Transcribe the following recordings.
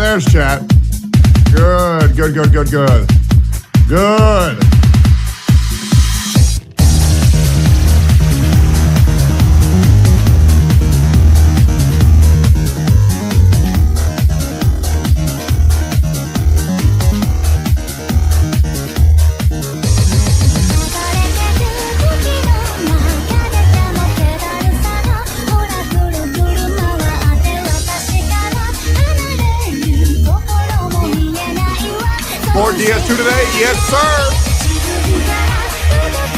There's chat. Good. Good. More DS2 today? Yes, sir.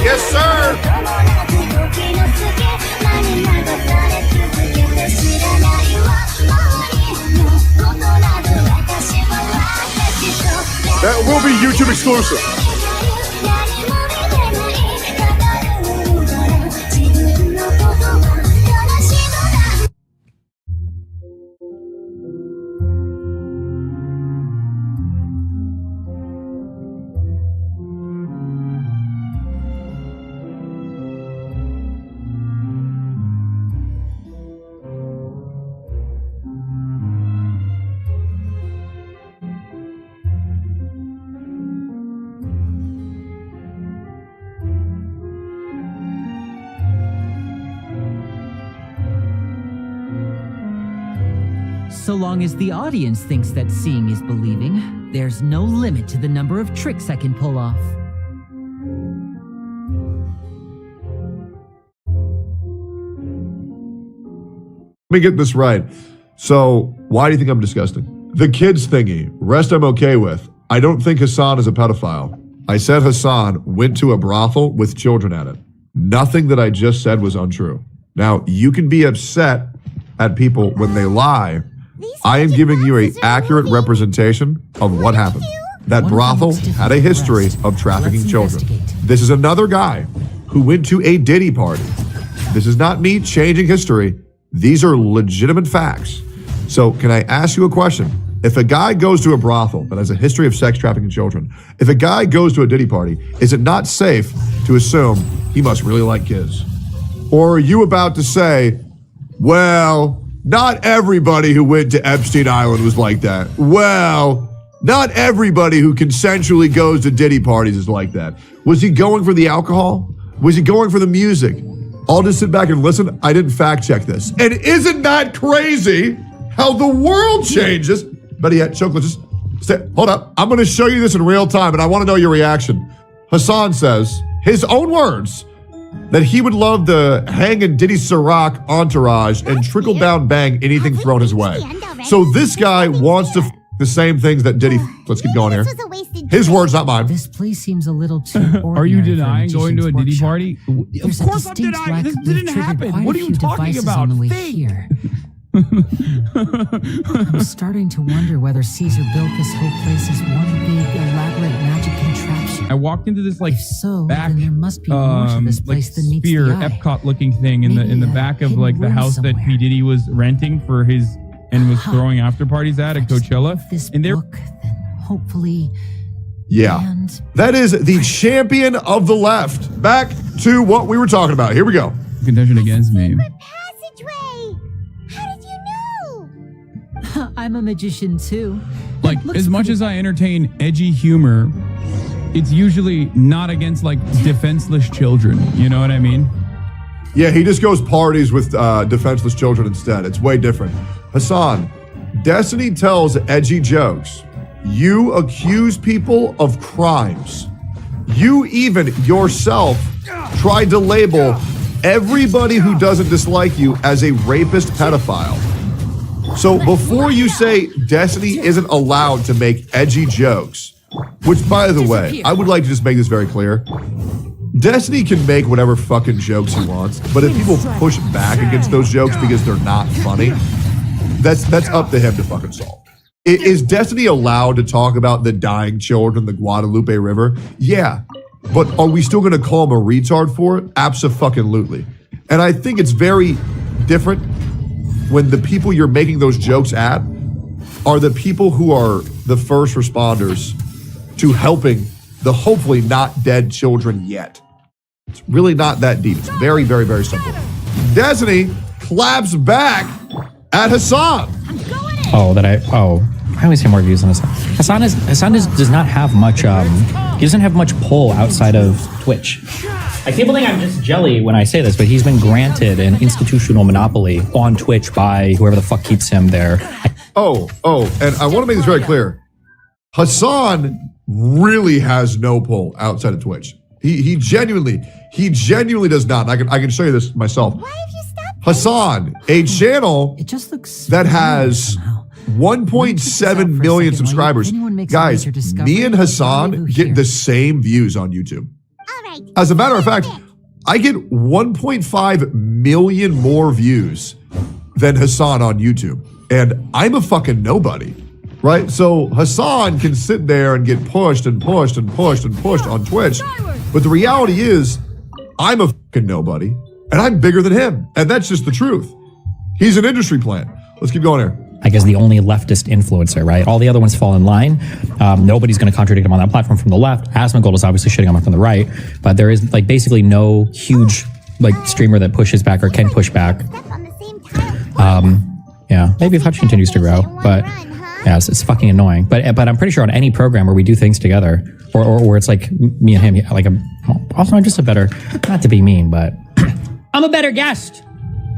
Yes, sir. That will be YouTube exclusive. So long as the audience thinks that seeing is believing, there's no limit to the number of tricks I can pull off. Let me get this right. So, why do you think I'm disgusting? The kids thingy, rest I'm okay with. I don't think Hassan is a pedophile. I said Hassan went to a brothel with children at it. Nothing that I just said was untrue. Now, you can be upset at people when they lie. I am giving you an accurate representation of what happened. That brothel had a history of trafficking children. This is another guy who went to a Diddy party. This is not me changing history. These are legitimate facts. So can I ask you a question? If a guy goes to a brothel that has a history of sex trafficking children, if a guy goes to a Diddy party, is it not safe to assume he must really like kids? Or are you about to say, well, not everybody who went to Epstein Island was like that. Well, not everybody who consensually goes to Diddy parties is like that. Was he going for the alcohol? Was he going for the music? I'll just sit back and listen. I didn't fact check this. And isn't that crazy how the world changes? Better yet, Chocolate, just say, hold up. I'm going to show you this in real time, and I want to know your reaction. Hassan says, his own words, that he would love to hang in Diddy Ciroc entourage and trickle down bang anything thrown his way. So this guy wants to the same things that Diddy. Let's keep going here. His words, not mine. This place seems a little too ordinary. Are you denying going to a Diddy party? There's Of course I'm denying. This didn't happen. What are you talking about? Fake. I'm starting to wonder whether Caesar built this whole place as one big elaborate magic contraption. I walked into this like then there must be more to this place than meets sphere, the eye. Epcot looking thing in the back of like the house that P. Diddy was renting for his and was throwing after parties at Coachella. This and there, book, then hopefully. Yeah, that is the champion of the left. Back to what we were talking about. Here we go. Contention against me. I'm a magician too. Like, as much as I entertain edgy humor, it's usually not against like defenseless children. You know what I mean? Yeah, he just goes parties with defenseless children instead. It's way different. Hassan, Destiny tells edgy jokes. You accuse people of crimes. You even yourself tried to label everybody who doesn't dislike you as a rapist pedophile. So before you say Destiny isn't allowed to make edgy jokes, which by the way, I would like to just make this very clear. Destiny can make whatever fucking jokes he wants, but if people push back against those jokes because they're not funny, that's up to him to fucking solve. Is Destiny allowed to talk about the dying children, the Guadalupe River? Yeah. But are we still going to call him a retard for it? Abso-fucking-lutely. And I think it's very different when the people you're making those jokes at are the people who are the first responders to helping the hopefully not dead children yet. It's really not that deep. It's very, very, very simple. Destiny claps back at Hassan. I always hear more views on Hassan. Hassan does not have much, he doesn't have much pull outside of Twitch. People think I'm just jelly when I say this, but he's been granted an institutional monopoly on Twitch by whoever the fuck keeps him there. And I want to make this very clear. Hassan really has no pull outside of Twitch. He genuinely does not. I can show you this myself. Why have you stopped? Hassan, a channel It just looks that has somehow. 1.7 million subscribers. Guys, me and Hassan get the same views on YouTube. All right. As a matter of fact, I get 1.5 million more views than Hassan on YouTube. And I'm a fucking nobody, right? So Hassan can sit there and get pushed and pushed and pushed and pushed on Twitch. But the reality is, I'm a fucking nobody. And I'm bigger than him. And that's just the truth. He's an industry plant. Let's keep going here. I guess the only leftist influencer, right? All the other ones fall in line. Nobody's going to contradict him on that platform from the left. Asmongold is obviously shitting on him from the right, but there is like basically no huge like streamer that pushes back or can push back. Yeah, maybe if Hutch continues to grow, but yeah, it's fucking annoying. But I'm pretty sure on any program where we do things together, or where it's like me and him, like also I'm just a better, not to be mean, but I'm a better guest.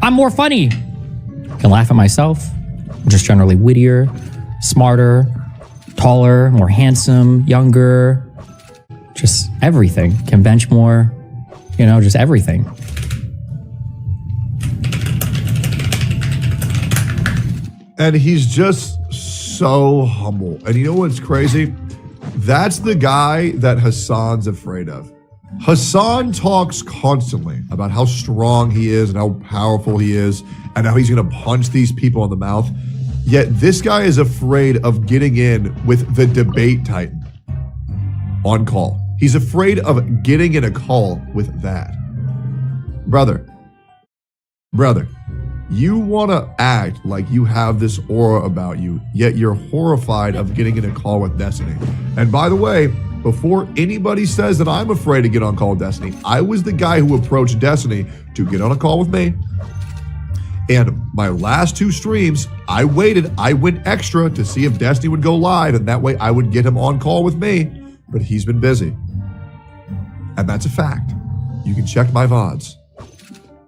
I'm more funny. Can laugh at myself. Just generally wittier, smarter, taller, more handsome, younger, just everything. Can bench more, just everything. And he's just so humble. And you know what's crazy? That's the guy that Hassan's afraid of. Hassan talks constantly about how strong he is and how powerful he is and how he's going to punch these people in the mouth. Yet this guy is afraid of getting in with the debate titan on call. He's afraid of getting in a call with that. Brother, you want to act like you have this aura about you, yet you're horrified of getting in a call with Destiny. And by the way, before anybody says that I'm afraid to get on call with Destiny, I was the guy who approached Destiny to get on a call with me. And my last two streams, I went extra to see if Destiny would go live, and that way I would get him on call with me, but he's been busy. And that's a fact. You can check my VODs.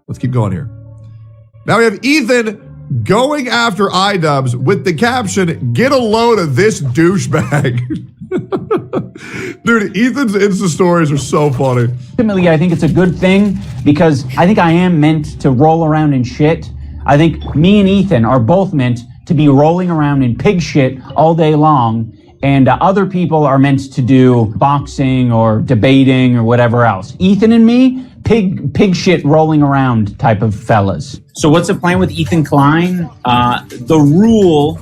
Let's keep going here. Now we have Ethan going after iDubbbz with the caption, "Get a load of this douchebag." Dude, Ethan's Insta stories are so funny. Ultimately, I think it's a good thing because I think I am meant to roll around in shit. I think me and Ethan are both meant to be rolling around in pig shit all day long, and other people are meant to do boxing or debating or whatever else. Ethan and me, pig shit rolling around type of fellas. So what's the plan with Ethan Klein? The rule,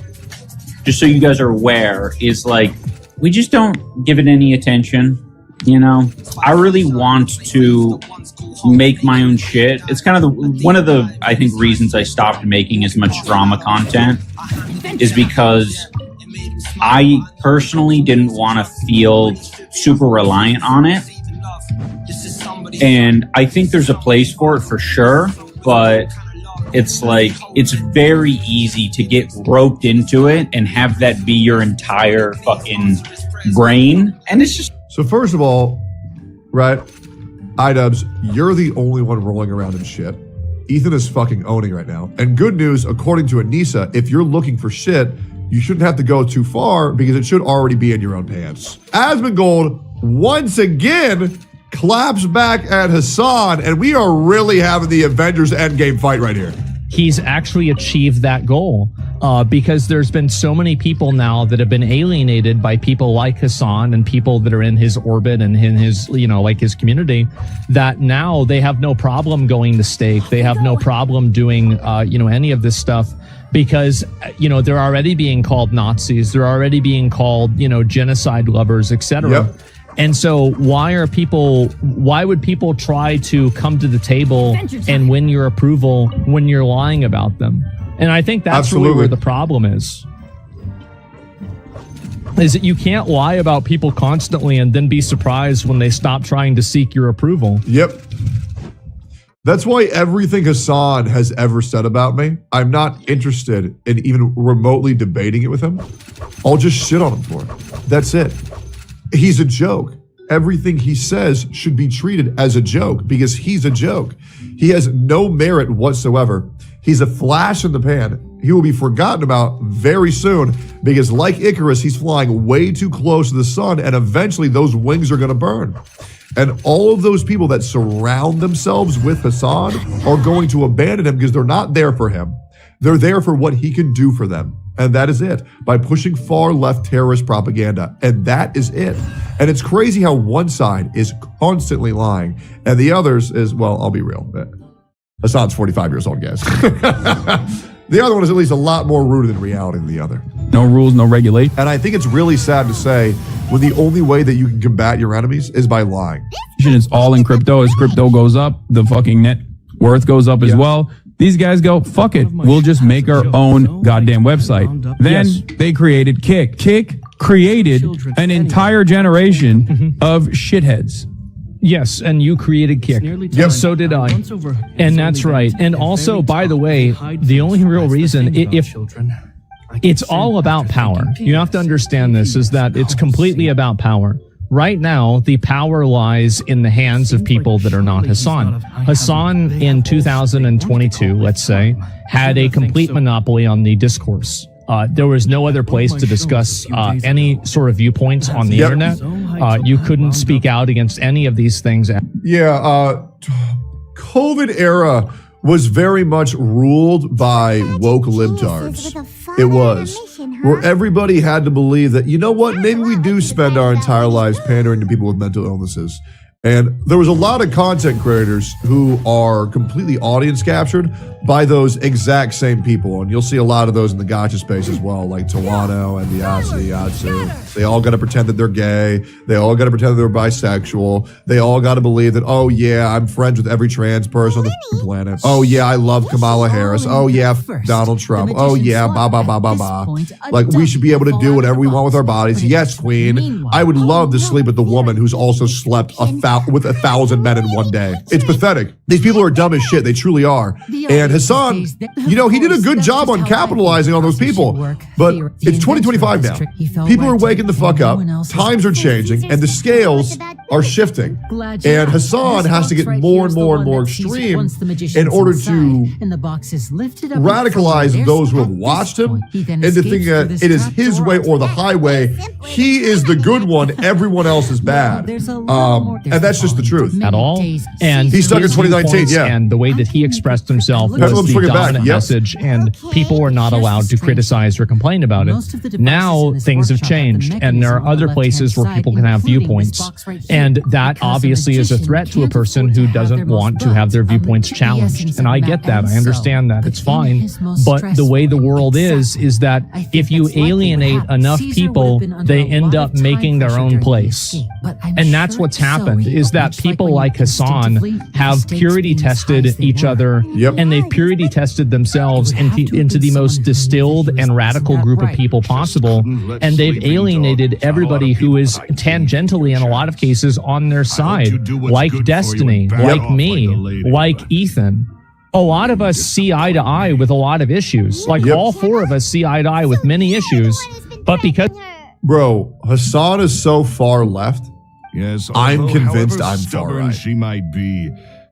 just so you guys are aware, is like, we just don't give it any attention. I really want to make my own shit. It's kind of one of the, I think, reasons I stopped making as much drama content is because I personally didn't want to feel super reliant on it. And I think there's a place for it for sure, but it's like, it's very easy to get roped into it and have that be your entire fucking brain. And it's just... So first of all, right, iDubbbz, you're the only one rolling around in shit. Ethan is fucking owning right now. And good news, according to Anissa, if you're looking for shit, you shouldn't have to go too far because it should already be in your own pants. Asmongold, once again, claps back at Hassan, and we are really having the Avengers Endgame fight right here. He's actually achieved that goal because there's been so many people now that have been alienated by people like Hassan and people that are in his orbit and in his, like his community, that now they have no problem going to stake. They have no problem doing, any of this stuff because, they're already being called Nazis. They're already being called, genocide lovers, etc. Yep. And so why would people try to come to the table and win your approval when you're lying about them? And I think that's really where the problem is that you can't lie about people constantly and then be surprised when they stop trying to seek your approval. Yep. That's why everything Hassan has ever said about me, I'm not interested in even remotely debating it with him. I'll just shit on him for it. That's it. He's a joke. Everything he says should be treated as a joke because he's a joke. He has no merit whatsoever. He's a flash in the pan. He will be forgotten about very soon because like Icarus, he's flying way too close to the sun and eventually those wings are going to burn. And all of those people that surround themselves with Hassan are going to abandon him because they're not there for him. They're there for what he can do for them. And that is it, by pushing far left terrorist propaganda. And that is it. And it's crazy how one side is constantly lying and the others is, well, I'll be real. Hassan's 45 years old, guys. The other one is at least a lot more rooted in reality than the other. No rules, no regulation. And I think it's really sad to say when the only way that you can combat your enemies is by lying. It's all in crypto. As crypto goes up, the fucking net worth goes up as well. These guys go, fuck it. We'll just make our own goddamn website. Then they created Kick. Kick created an entire generation of shitheads. Yes, and you created Kick. Yep. So did I. And that's right. And also, by the way, the only real reason, if it's all about power, you have to understand this, is that it's completely about power. Right now, the power lies in the hands of people that are not Hassan. Hassan in 2022, let's say, had a complete monopoly on the discourse. There was no other place to discuss any sort of viewpoints on the internet. You couldn't speak out against any of these things. Yeah, COVID era was very much ruled by woke libtards. It was. Where everybody had to believe that, you know what, maybe we do spend our entire lives pandering to people with mental illnesses. And there was a lot of content creators who are completely audience captured by those exact same people. And you'll see a lot of those in the gotcha space as well, like Tawano and Yatsu. They all got to pretend that they're gay. They all got to pretend that they're bisexual. They all got to believe that, oh yeah, I'm friends with every trans person on the planet. Oh yeah, I love Kamala Harris. Oh yeah, Donald Trump. Oh yeah, ba ba ba ba ba. Like we should be able to do whatever we want with our bodies. Yes, queen. I would love to sleep with the woman who's also slept with 1,000 men in one day. It's pathetic. These people are dumb as shit. They truly are. And Hassan, he did a good job on capitalizing on those people. But it's 2025 now. People are waking the fuck up. Times are changing, and the scales are shifting. And Hassan has to get more and more and more extreme in order to radicalize those who have watched him into thinking that it is his way or the highway. He is the good one. Everyone else is bad. And that's just the truth. At all. And he's stuck in 2019, yeah. And the way that he expressed himself was the dominant message, and people were not allowed to criticize or complain about it. Now things have changed, and there are other places where people can have viewpoints. And that obviously is a threat to a person who doesn't want to have their viewpoints challenged. And I get that. I understand that. It's fine. But the way the world is that if you alienate enough people, they end up making their own place. And that's what's happened, is that people like Hassan have purity tested each other, and they've purity tested themselves into the most distilled and radical group of people possible, and they've alienated everybody who is tangentially, in a lot of cases, on their side, like Destiny, like me, like Ethan. A lot of us see eye to eye with a lot of issues. Like all four of us see eye to eye with many issues, but because... Bro, Hassan is so far left. Yes, I'm although, convinced however I'm far stubborn right. she might be,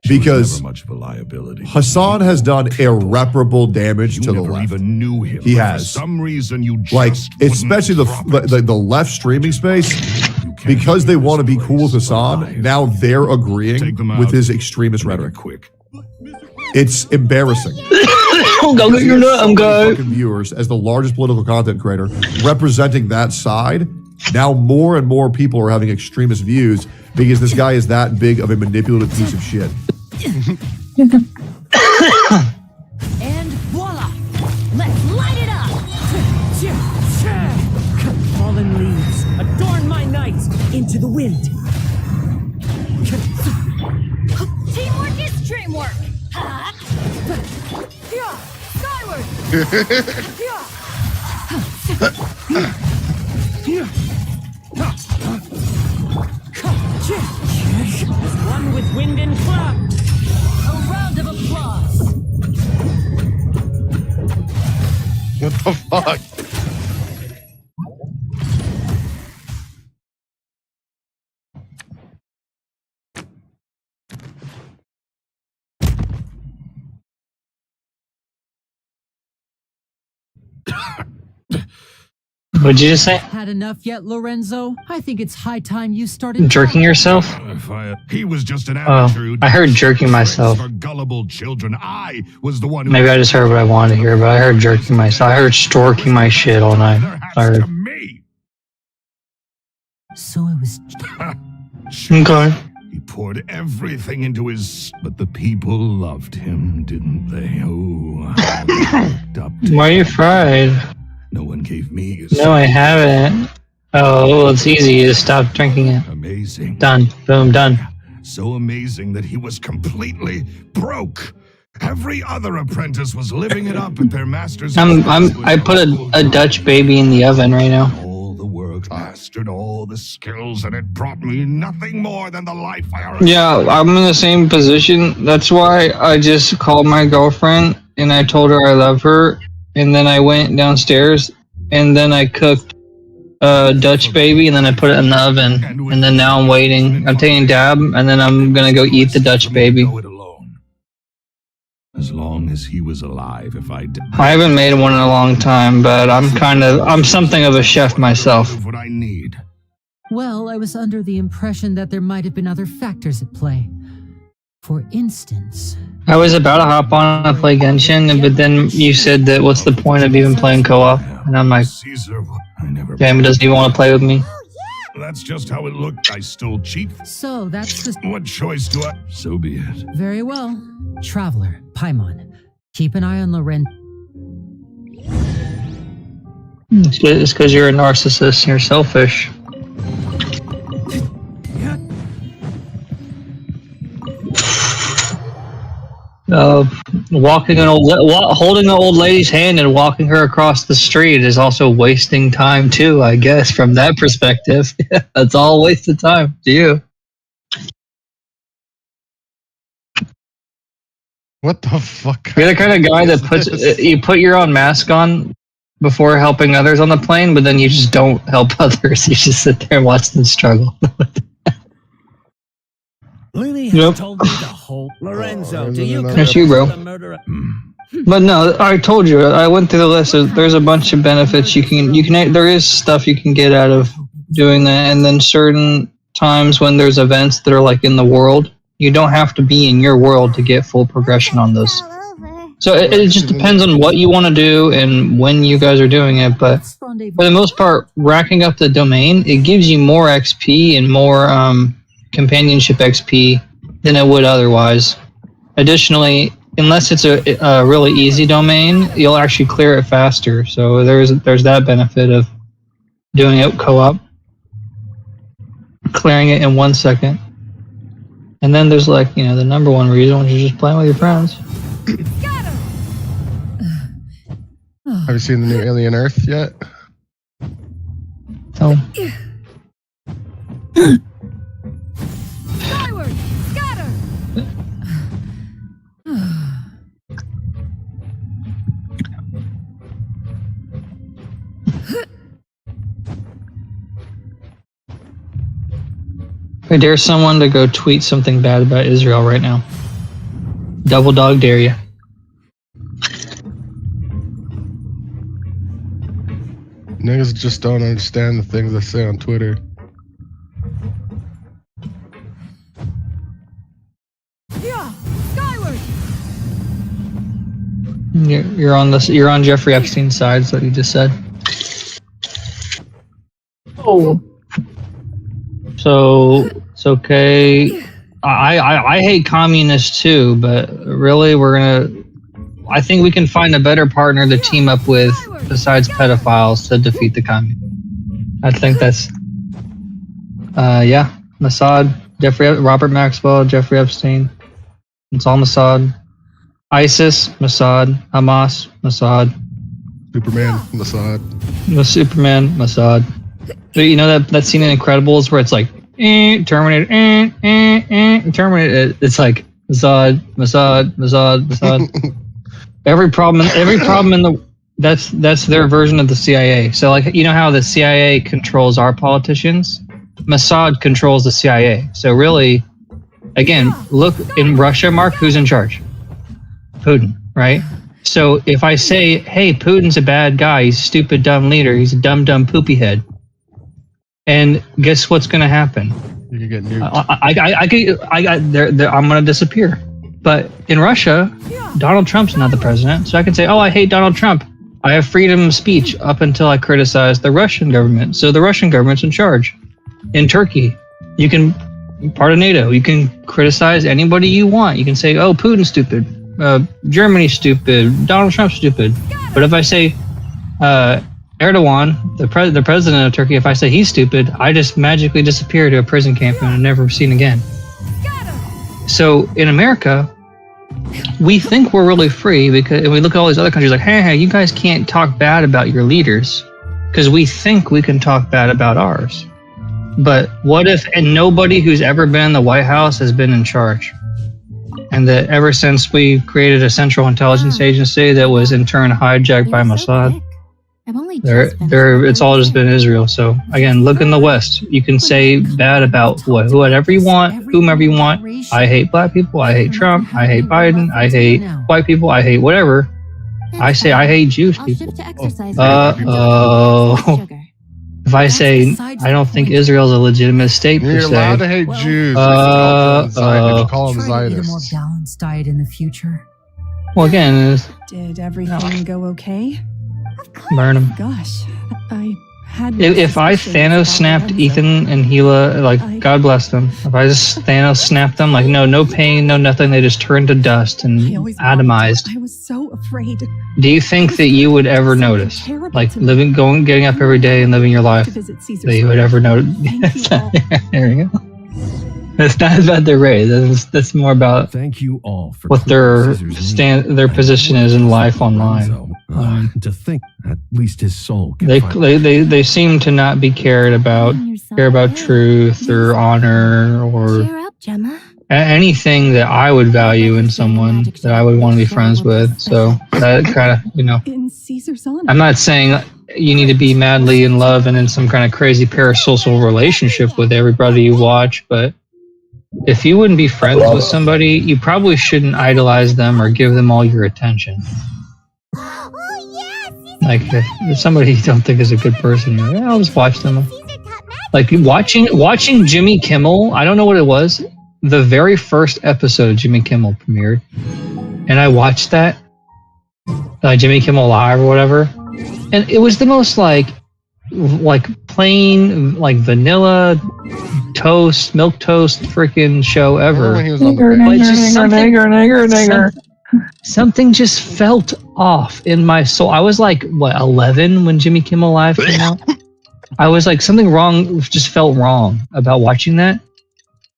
she was Because never much of a liability. Hassan has done irreparable damage You to the never left. even knew him. He but has. For some reason, you just Like, wouldn't especially drop it. the left streaming space, You can't because they leave want to this be cool with place Hassan, alive. now they're agreeing Take them with out. his extremist Make it rhetoric. quick. It's embarrassing. Go get your nut, I'm going. Fucking viewers, as the largest political content creator, representing that side, now more and more people are having extremist views because this guy is that big of a manipulative piece of shit. And voila! Let's light it up! Fallen leaves, adorn my night into the wind. Teamwork is dreamwork! Skyward! As one with wind and cloud. A round of applause. What the fuck? What'd you just say? Had enough yet, Lorenzo? I think it's high time you started Jerking yourself? He was just an Oh, amateur. I heard jerking myself. For gullible children. I was the one who Maybe I just heard what I wanted to hear, but I heard jerking myself. I heard storking my shit all night. Their I hats heard. to me. So it was Okay. He poured everything into his, but the people loved him, didn't they? Oh, I looked up to Why are you fried? No one gave me. No, I haven't. Oh, well, it's easy. You just stop drinking it. Amazing. Done. Boom, done. So amazing that he was completely broke. Every other apprentice was living it up at their master's. I put a Dutch baby in the oven right now. All the work, mastered all the skills, and it brought me nothing more than the life I already. Yeah, I'm in the same position. That's why I just called my girlfriend and I told her I love her. And then I went downstairs and then I cooked a Dutch baby and then I put it in the oven. And then now I'm waiting. I'm taking a dab and then I'm going to go eat the Dutch baby. Go it alone. As long as he was alive, if I did. I haven't made one in a long time, but I'm something of a chef myself. What I need. Well, I was under the impression that there might have been other factors at play. For instance, I was about to hop on and play Genshin, but then you said that what's the point of even playing co-op? And I'm like, Caesar, I never. Jamie doesn't even want to play with me. That's just how it looked. I still cheat. so that's just What choice do I? So be it. very well. Traveler, Paimon, keep an eye on Loren. It's because you're a narcissist and you're selfish. Holding an old lady's hand and walking her across the street is also wasting time too, I guess, from that perspective. That's all a waste of time to you. What the fuck? You're the kind of guy that you put your own mask on before helping others on the plane, but then you just don't help others. You just sit there and watch them struggle. Lily Yep. told me the whole. Lorenzo, do you That's you, bro. the murderer? But no, I told you. I went through the list. There's a bunch of benefits you can. There is stuff you can get out of doing that, and then certain times when there's events that are like in the world, you don't have to be in your world to get full progression on those. So it just depends on what you want to do and when you guys are doing it. But for the most part, racking up the domain, it gives you more XP and more companionship XP than it would otherwise. Additionally, unless it's a really easy domain, you'll actually clear it faster. So there's that benefit of doing it co-op, clearing it in 1 second. And then there's like, the number one reason, which is just playing with your friends. Have you seen the new Alien Earth yet? Oh. Skyward! Scatter! I dare someone to go tweet something bad about Israel right now. Double dog dare you. Niggas just don't understand the things they say on Twitter. Yeah, skyward. You're on this. You're on Jeffrey Epstein's side. Is what you just said. Oh. So it's okay. I hate communists too, but really we're gonna. I think we can find a better partner to team up with besides pedophiles to defeat the communists. I think that's. Yeah, Mossad, Robert Maxwell, Jeffrey Epstein. It's all Mossad. ISIS, Mossad. Hamas, Mossad. Superman, Mossad. Superman, Mossad. You know that scene in Incredibles where it's like Terminator, Terminator. It's like Mossad, Mossad, Mossad, Mossad. every problem in the that's their version of the CIA. So like you know how the CIA controls our politicians, Mossad controls the CIA. So really, again, look in Russia, Mark, who's in charge? Putin, right? So if I say, hey, Putin's a bad guy, he's a stupid, dumb leader, he's a dumb, poopy head. And guess what's going to happen? You can get nuked. I'm going to disappear. But in Russia, Donald Trump's not the president. So I can say, oh, I hate Donald Trump. I have freedom of speech up until I criticize the Russian government. So the Russian government's in charge. In Turkey, you can, part of NATO, you can criticize anybody you want. You can say, oh, Putin's stupid. Germany's stupid. Donald Trump's stupid. But if I say, Erdogan, the president of Turkey, if I say he's stupid, I just magically disappear to a prison camp and I'm never seen again. So in America, we think we're really free because we look at all these other countries like, hey, you guys can't talk bad about your leaders because we think we can talk bad about ours. But what if nobody who's ever been in the White House has been in charge? And that ever since we created a central intelligence agency that was in turn hijacked by Mossad, it's all just been Israel. So again, look in the West. You can say bad about whoever you want, whomever you want. I hate black people. I hate Trump. I hate Biden. I hate white people. I hate whatever. I say I hate Jewish people. If I say I don't think Israel's a legitimate state per se. You're allowed to hate Jews. Call them Try to eat a more Zionists. balanced diet in the future. Well, again, Did everything go okay? burn them. Gosh, I had. If I Thanos snapped Ethan and Gila, like God bless them. If I just Thanos snapped them, like no pain, no nothing, they just turned to dust and atomized. I was so afraid. Do you think that you would ever notice, like getting up every day and living your life, that you would ever notice? There you go. It's not about their race. That's more about Thank you all for what their position is in life online. To think at least his soul can They seem to not be care about truth or honor or anything that I would value in someone that I would want to be friends with. So that kind of, I'm not saying you need to be madly in love and in some kind of crazy parasocial relationship with everybody you watch, but if you wouldn't be friends with somebody, you probably shouldn't idolize them or give them all your attention. Like if somebody you don't think is a good person, you're like, I'll just watch them. Like watching Jimmy Kimmel, I don't know what it was. The very first episode of Jimmy Kimmel premiered, and I watched that, Jimmy Kimmel Live or whatever, and it was the most like plain like vanilla toast, milk toast freaking show ever. Something just felt off in my soul. I was like, 11 when Jimmy Kimmel Live came out? I was like, something wrong, just felt wrong about watching that.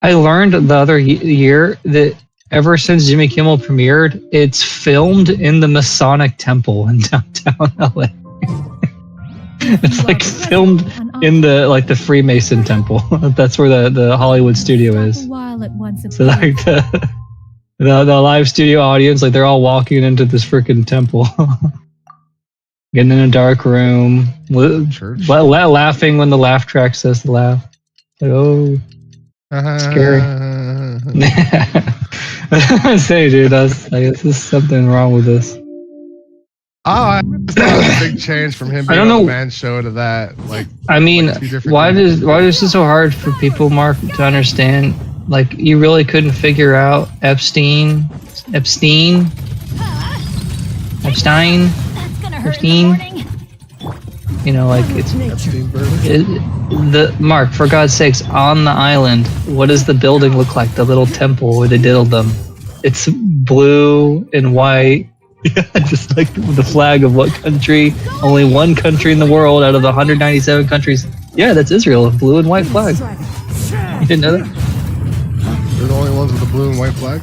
I learned the other year that ever since Jimmy Kimmel premiered, it's filmed in the Masonic Temple in downtown LA. It's like filmed in the Freemason Temple. That's where the Hollywood studio is. So like the live studio audience, like they're all walking into this freaking temple, getting in a dark room, laughing when the laugh track says to laugh. Like, oh, Scary. I say, dude, that's like, there's something wrong with this. Oh, it's not a big change from him being on the Man Show to that. Like, I mean, like why is this so hard for people, Mark, to understand? Like, you really couldn't figure out Epstein. You know, like it's Mark. For God's sakes, on the island, what does the building look like? The little temple where they diddled them. It's blue and white. Yeah, just like the flag of what country? Only one country in the world out of the 197 countries. Yeah, that's Israel, a blue and white flag. You didn't know that? They're the only ones with the blue and white flag?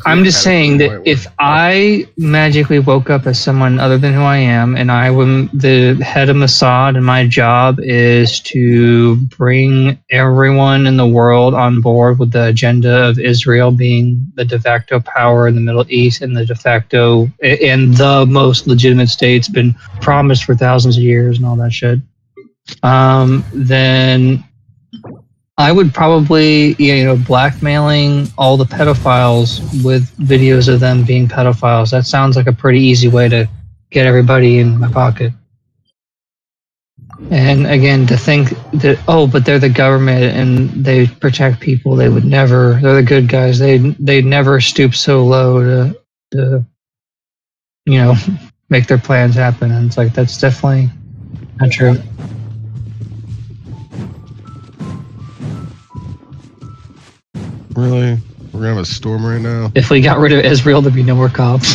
I'm just saying that if I magically woke up as someone other than who I am, and I am the head of Mossad, and my job is to bring everyone in the world on board with the agenda of Israel being the de facto power in the Middle East and the de facto and the most legitimate state's been promised for thousands of years and all that shit, then I would probably, blackmailing all the pedophiles with videos of them being pedophiles. That sounds like a pretty easy way to get everybody in my pocket. And again, to think that, but they're the government and they protect people. They're the good guys. They'd never stoop so low to make their plans happen. And it's like, that's definitely not true. Really? We're gonna have a storm right now? If we got rid of Israel, there'd be no more cops.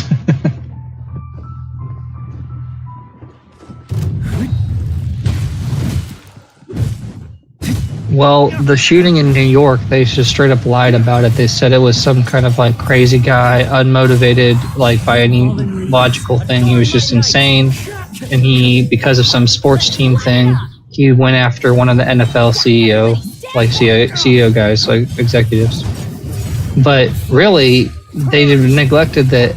Well, the shooting in New York, they just straight up lied about it. They said it was some kind of like crazy guy, unmotivated, like by any logical thing. He was just insane. And because of some sports team thing, he went after one of the NFL CEO guys, like executives. But really, they neglected that,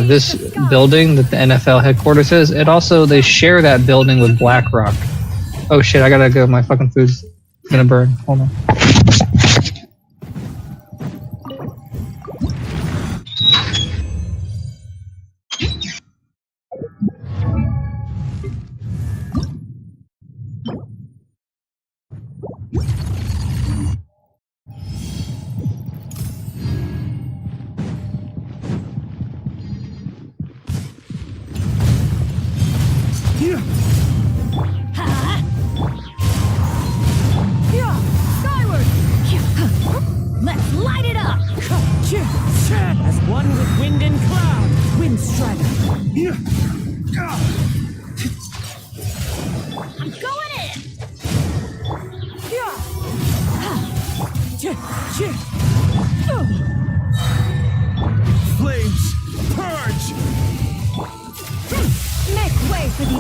this building that the NFL headquarters is, they share that building with BlackRock. Oh shit, I gotta go. My fucking food's gonna burn. Hold on. Let's light it up! As one with wind and cloud, wind strider. I'm going in! Flames, purge! Make way for the...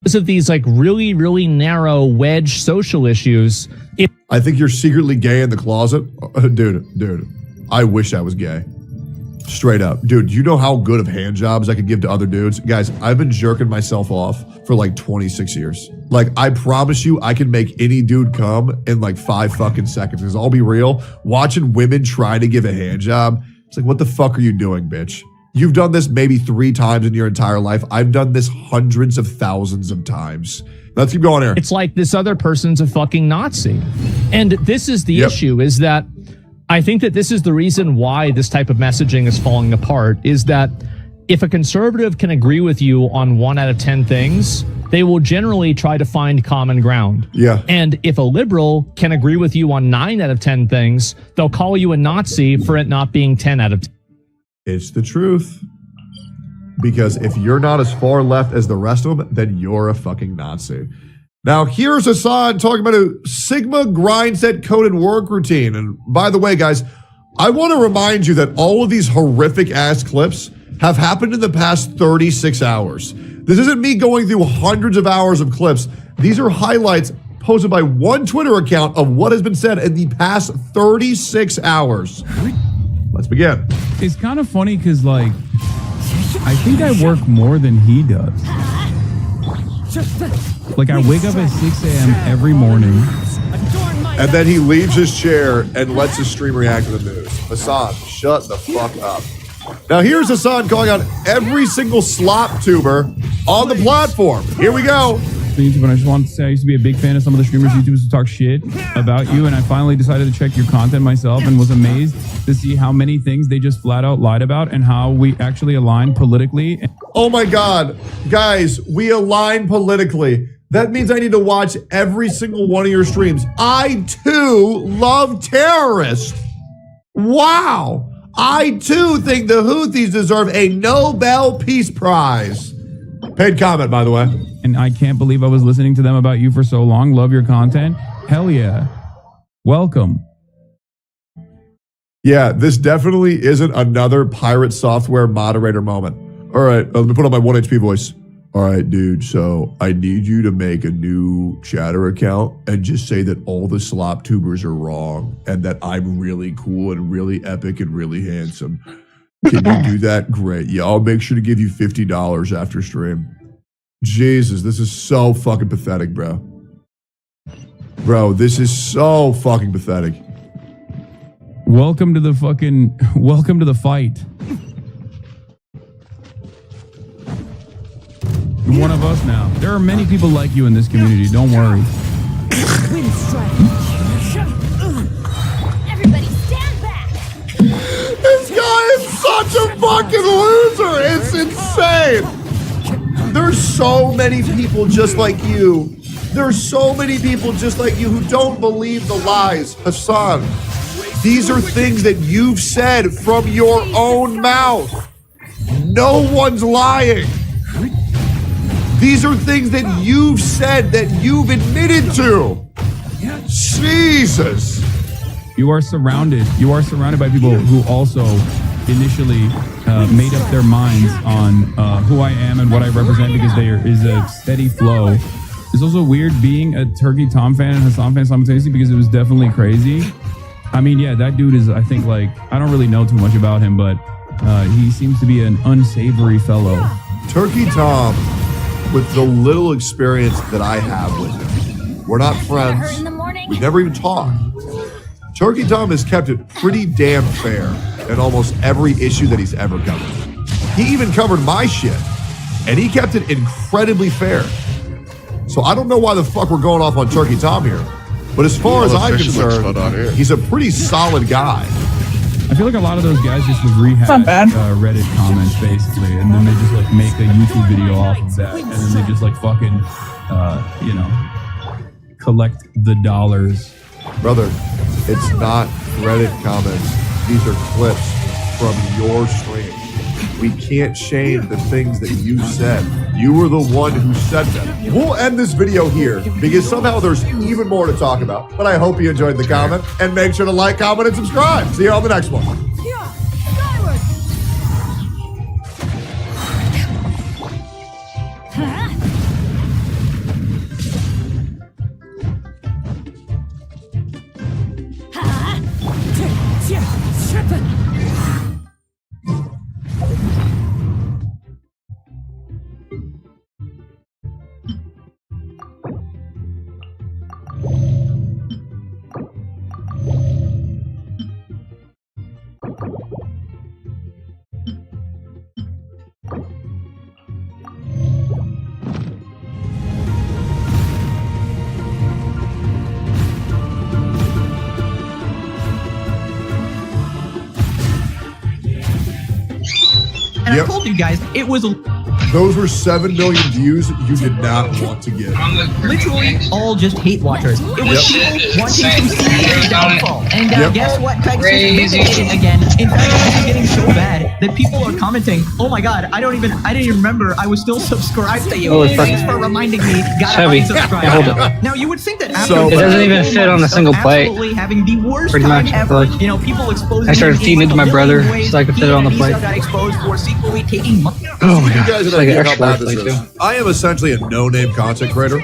Because of these like really, really narrow wedge social issues. I think you're secretly gay in the closet. Dude, I wish I was gay. Straight up. Dude, you know how good of hand jobs I could give to other dudes? Guys, I've been jerking myself off for like 26 years. Like, I promise you, I can make any dude come in like 5 fucking seconds. Because I'll be real, watching women try to give a hand job, it's like, what the fuck are you doing, bitch? You've done this maybe 3 times in your entire life. I've done this hundreds of thousands of times. Let's keep going here. It's like this other person's a fucking Nazi. And this is the issue, is that I think that this is the reason why this type of messaging is falling apart, is that if a conservative can agree with you on 1 out of 10 things, they will generally try to find common ground. Yeah. And if a liberal can agree with you on 9 out of 10 things, they'll call you a Nazi for it not being 10 out of 10. It's the truth. Because if you're not as far left as the rest of them, then you're a fucking Nazi. Now, here's Hassan talking about a Sigma grind set coded work routine. And by the way, guys, I want to remind you that all of these horrific ass clips have happened in the past 36 hours. This isn't me going through hundreds of hours of clips. These are highlights posted by one Twitter account of what has been said in the past 36 hours. Let's begin. It's kind of funny because, like, I think I work more than he does. Like, I wake up at 6 a.m. every morning. And then he leaves his chair and lets his stream react to the news. Hassan, shut the fuck up. Now here's Hassan calling out every single slop tuber on the platform. Here we go. YouTube, and I just wanted to say I used to be a big fan of some of the streamers, YouTubers who talk shit about you, and I finally decided to check your content myself and was amazed to see how many things they just flat out lied about and how we actually align politically. Oh my God, guys, we align politically. That means I need to watch every single one of your streams. I too love terrorists. Wow. I too think the Houthis deserve a Nobel Peace Prize. Paid comment, by the way. And I can't believe I was listening to them about you for so long. Love your content. Hell yeah. Welcome. Yeah, this definitely isn't another pirate software moderator moment. All right, let me put on my 1 HP voice. All right, dude, so I need you to make a new chatter account and just say that all the slop tubers are wrong and that I'm really cool and really epic and really handsome. Can you do that? Great. Yeah, I'll make sure to give you $50 after stream. Jesus, this is so fucking pathetic, bro. Bro, this is so fucking pathetic. Welcome to the fight. You're one of us now. There are many people like you in this community. Don't worry. Everybody stand back. This guy is such a fucking loser. It's insane. There's so many people just like you. There's so many people just like you who don't believe the lies. Hassan, these are things that you've said from your own mouth. No one's lying. These are things that you've said, that you've admitted to. Jesus. You are surrounded by people who also initially made up their minds on who I am and what I represent, because there is a steady flow. It's also weird being a Turkey Tom fan and Hassan fan simultaneously, because it was definitely crazy. I mean, yeah, that dude is, I think, like, I don't really know too much about him, but he seems to be an unsavory fellow. Turkey Tom, with the little experience that I have with him, we're not friends. We never even talk. Turkey Tom has kept it pretty damn fair in almost every issue that he's ever covered. He even covered my shit, and he kept it incredibly fair. So I don't know why the fuck we're going off on Turkey Tom here, but as far as I'm concerned, he's a pretty solid guy. I feel like a lot of those guys just would rehash Reddit comments basically, and then they just like make a YouTube video off of that, and then they just like fucking, you know, collect the dollars. Brother, it's not Reddit comments. These are clips from your stream. We can't shame the things that you said. You were the one who said them. We'll end this video here because somehow there's even more to talk about. But I hope you enjoyed the comment, and make sure to like, comment, and subscribe. See you on the next one. And I told you guys, it was Those were 7 million views you did not want to get. Literally all just hate watchers. It was people wanting to see his downfall. And guess what? Pegasus vindicated again. In fact, it's getting so bad that people are commenting, "Oh my god, I didn't even remember I was still subscribed to you. Thanks for reminding me. Gotta unsubscribe." Now you would think that after it doesn't even fit on a single plate. Absolutely having the worst Pretty time much, ever. You know, people exposing. I started feeding it to my brother so I could fit it on the plate. Got exposed for secretly taking money. Oh my god, guys it's are like an how extra bad this plate is. too. I am essentially a no-name content creator,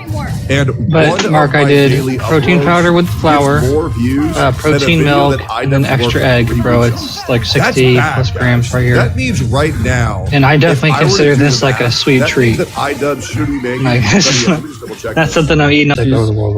and But Mark, I did protein powder with flour, more views protein milk, and then extra egg, bro. It's like 60 plus grams right here. That means right now, and I definitely consider this like a sweet treat. That iDub should be making. Like, that's something I'm eating.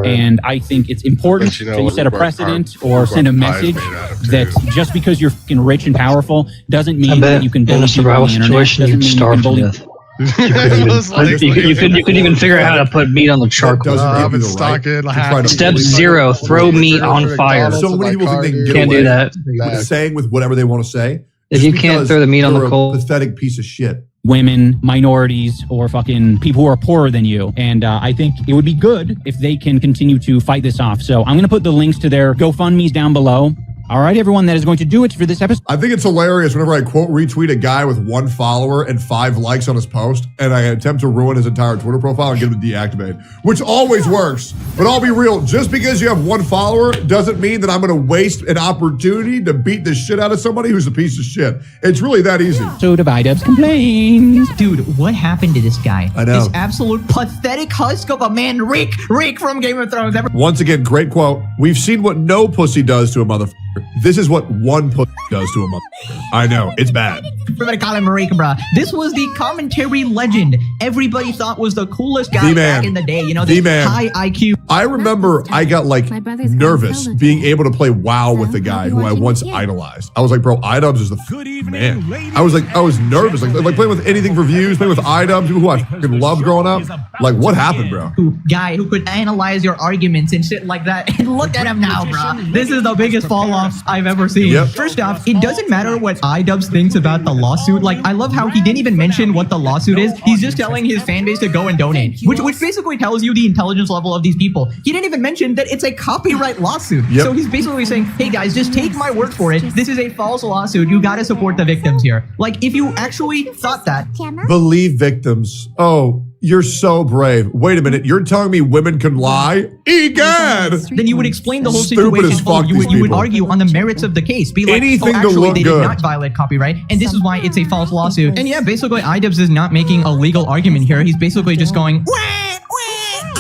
And I think it's important to set a precedent or send a message that just because you're fucking rich and powerful doesn't mean that you can bully people on the internet. Doesn't mean you can bully. You couldn't even figure out how to put meat on the charcoal. I've been stalking. Step 0: throw meat on fire. So many people think they can get can't do that. With saying with whatever they want to say. If you can't throw the meat on the coal, pathetic piece of shit. Women, minorities, or fucking people who are poorer than you. And I think it would be good if they can continue to fight this off. So I'm going to put the links to their GoFundMes down below. All right, everyone, that is going to do it for this episode. I think it's hilarious whenever I quote retweet a guy with 1 follower and 5 likes on his post, and I attempt to ruin his entire Twitter profile and get him to deactivate, which always works. But I'll be real, just because you have 1 follower doesn't mean that I'm going to waste an opportunity to beat the shit out of somebody who's a piece of shit. It's really that easy. So to iDubbbz complains. Dude, what happened to this guy? I know. This absolute pathetic husk of a man, Rick from Game of Thrones. Once again, great quote. We've seen what no pussy does to a motherfucker. This is what 1 pussy does to a motherfucker. I know, it's bad. Everybody call him Rick, bro. This was the commentary legend everybody thought was the coolest guy back in the day. You know, this high IQ. I remember I got like nervous being able to play WoW with the guy who I once idolized. I was like, bro, iDubbbz is the man. I was nervous. Like playing with anything for views, playing with iDubbbz, people who I fucking loved growing up. Like, what happened, bro? Guy who could analyze your arguments and shit like that. And look at him now, bro. This is the biggest fall off I've ever seen. Yep. First off, it doesn't matter what iDubbbz thinks about the lawsuit. Like, I love how he didn't even mention what the lawsuit is. He's just telling his fan base to go and donate, which basically tells you the intelligence level of these people. He didn't even mention that it's a copyright lawsuit. Yep. So he's basically saying, hey guys, just take my word for it. This is a false lawsuit. You gotta support the victims here. Like, if you actually thought that. Believe victims. Oh, you're so brave. Wait a minute. You're telling me women can lie? Egad! Then you would explain the whole Stupid situation. as fuck, You would argue on the merits of the case. Be like, anything actually, to look they good. did not violate copyright, and this is why it's a false lawsuit. And yeah, basically, iDubbbz is not making a legal argument here. He's basically just going,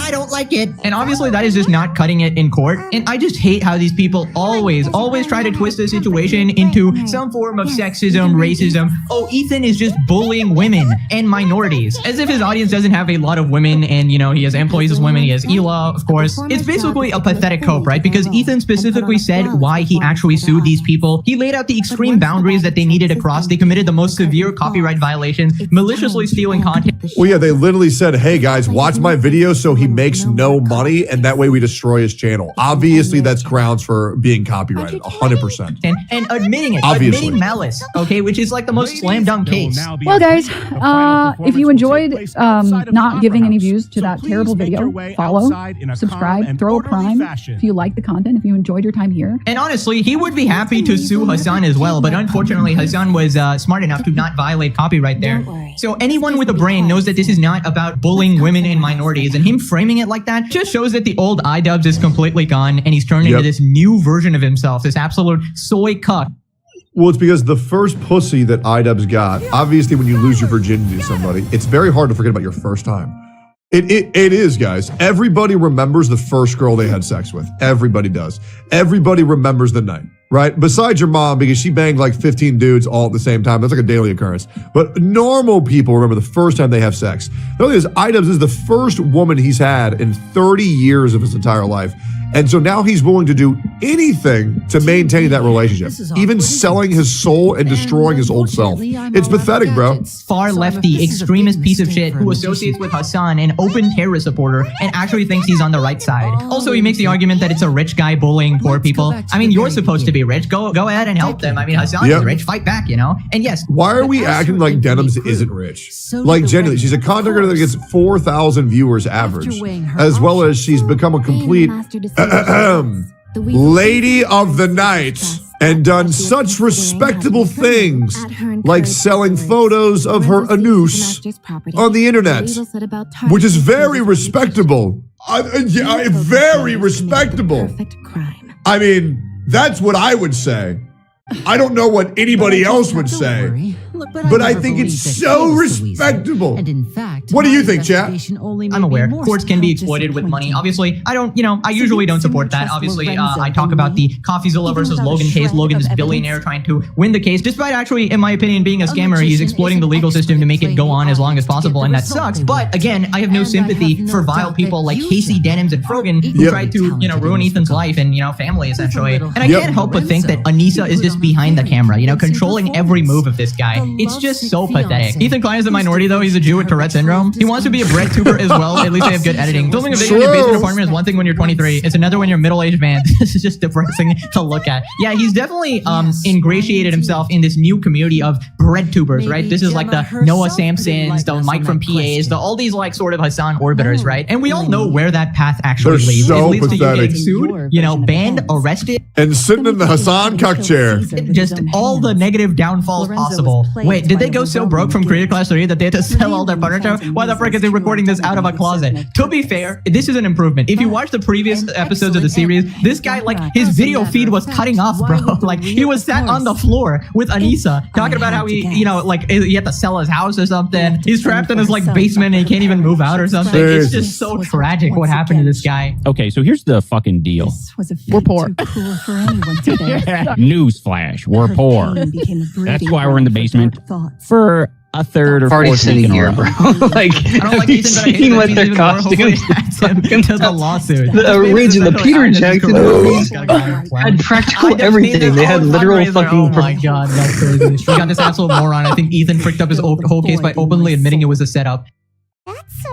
I don't like it. And obviously that is just not cutting it in court. And I just hate how these people always try to twist the situation into some form of sexism, racism. Oh, Ethan is just bullying women and minorities. As if his audience doesn't have a lot of women and, you know, he has employees as women. He has Ela, of course. It's basically a pathetic cope, right? Because Ethan specifically said why he actually sued these people. He laid out the extreme boundaries that they needed to cross. They committed the most severe copyright violations, maliciously stealing content. Well, yeah, they literally said, hey guys, watch my video so he makes no money, and that way we destroy his channel. Obviously, that's grounds for being copyrighted, 100%. And admitting it, Obviously. admitting malice, okay, which is like the most slam dunk case. Well, guys, if you enjoyed not giving any views to that terrible video, follow, subscribe, throw a prime if you like the content, if you enjoyed your time here. And honestly, he would be happy to sue Hassan as well, but unfortunately, Hassan was smart enough to not violate copyright there. So anyone with a brain knows that this is not about bullying women and minorities, and him framing it like that just shows that the old iDubbbz is completely gone, and he's turned into this new version of himself, this absolute soy cuck. Well, it's because the first pussy that iDubbbz got, obviously when you lose your virginity to somebody, it's very hard to forget about your first time. It is, guys. Everybody remembers the first girl they had sex with. Everybody does. Everybody remembers the night, right? Besides your mom, because she banged like 15 dudes all at the same time. That's like a daily occurrence. But normal people remember the first time they have sex. The only thing is, iDubbbz is the first woman he's had in 30 years of his entire life. And so now he's willing to do anything to maintain that relationship, even selling his soul and destroying his old self. It's pathetic, bro. Far lefty, extremist piece of shit who associates with Hassan, an open terrorist supporter, and actually thinks he's on the right side. Also, he makes the argument that it's a rich guy bullying poor people. I mean, you're supposed to be rich. Go ahead and help them. I mean, Hassan is rich. Fight back, you know? And yes. Why are we acting like Denims isn't rich? Like, genuinely, she's a content creator that gets 4,000 viewers average, as well as she's become a complete lady of the night and done such respectable things like selling photos of her anus on the internet, which is very respectable. Very respectable. I mean, that's what I would say. I don't know what anybody else would say, but I think it's so respectable. And in fact, what do you think, chat? I'm aware courts can be exploited with money. Obviously, I usually don't support that. Obviously, I talk about the CoffeeZilla versus Logan case. Logan is a billionaire trying to win the case, despite actually, in my opinion, being a scammer. He's exploiting the legal system to make it go on as long as possible, and that sucks. But again, I have no sympathy for vile people like Casey Denims and Frogan who tried to, ruin Ethan's life and, family, essentially. And I can't help but think that Anissa is just behind the camera, controlling every move of this guy. It's just so pathetic. Ethan Klein is a minority, though. He's a Jew with Tourette syndrome. He wants to be a bread tuber as well. At least they have good editing. Filming a video in your basement apartment is one thing when you're 23. It's another when you're a middle-aged man. This is just depressing to look at. Yeah, he's definitely ingratiated himself in this new community of bread tubers, right? This is like the Noah Sampsons, the Mike from PAs, all these like sort of Hassan orbiters, right? And we all know where that path actually leads. So it leads to you pathetic. getting sued, banned, arrested, and sitting in the Hassan cuck chair. Just all the negative downfalls possible. Wait, did they go so broke from Creator Class 3 that they had to sell all their furniture? Why the frick is they recording this out of a closet? To be fair, this is an improvement. If you watch the previous episodes of the series, this guy, like, his video feed was cutting off, bro. Like, he was sat on the floor with Anissa, talking about how he, he had to sell his house or something. He's trapped in his, like, basement and he can't even move out or something. It's just so tragic what happened to this guy. Okay, so here's the fucking deal. We're poor. Newsflash, we're poor. That's why we're in the basement for a third or Party fourth week sitting in a here, row. bro. I don't like Ethan, but I hate what that their even costumes to the lawsuit. The original, the Peter Jackson movies had practical everything. They had literal fucking. Oh my god, that's crazy. We got this absolute moron. I think Ethan fricked up his whole case by openly admitting it was a setup.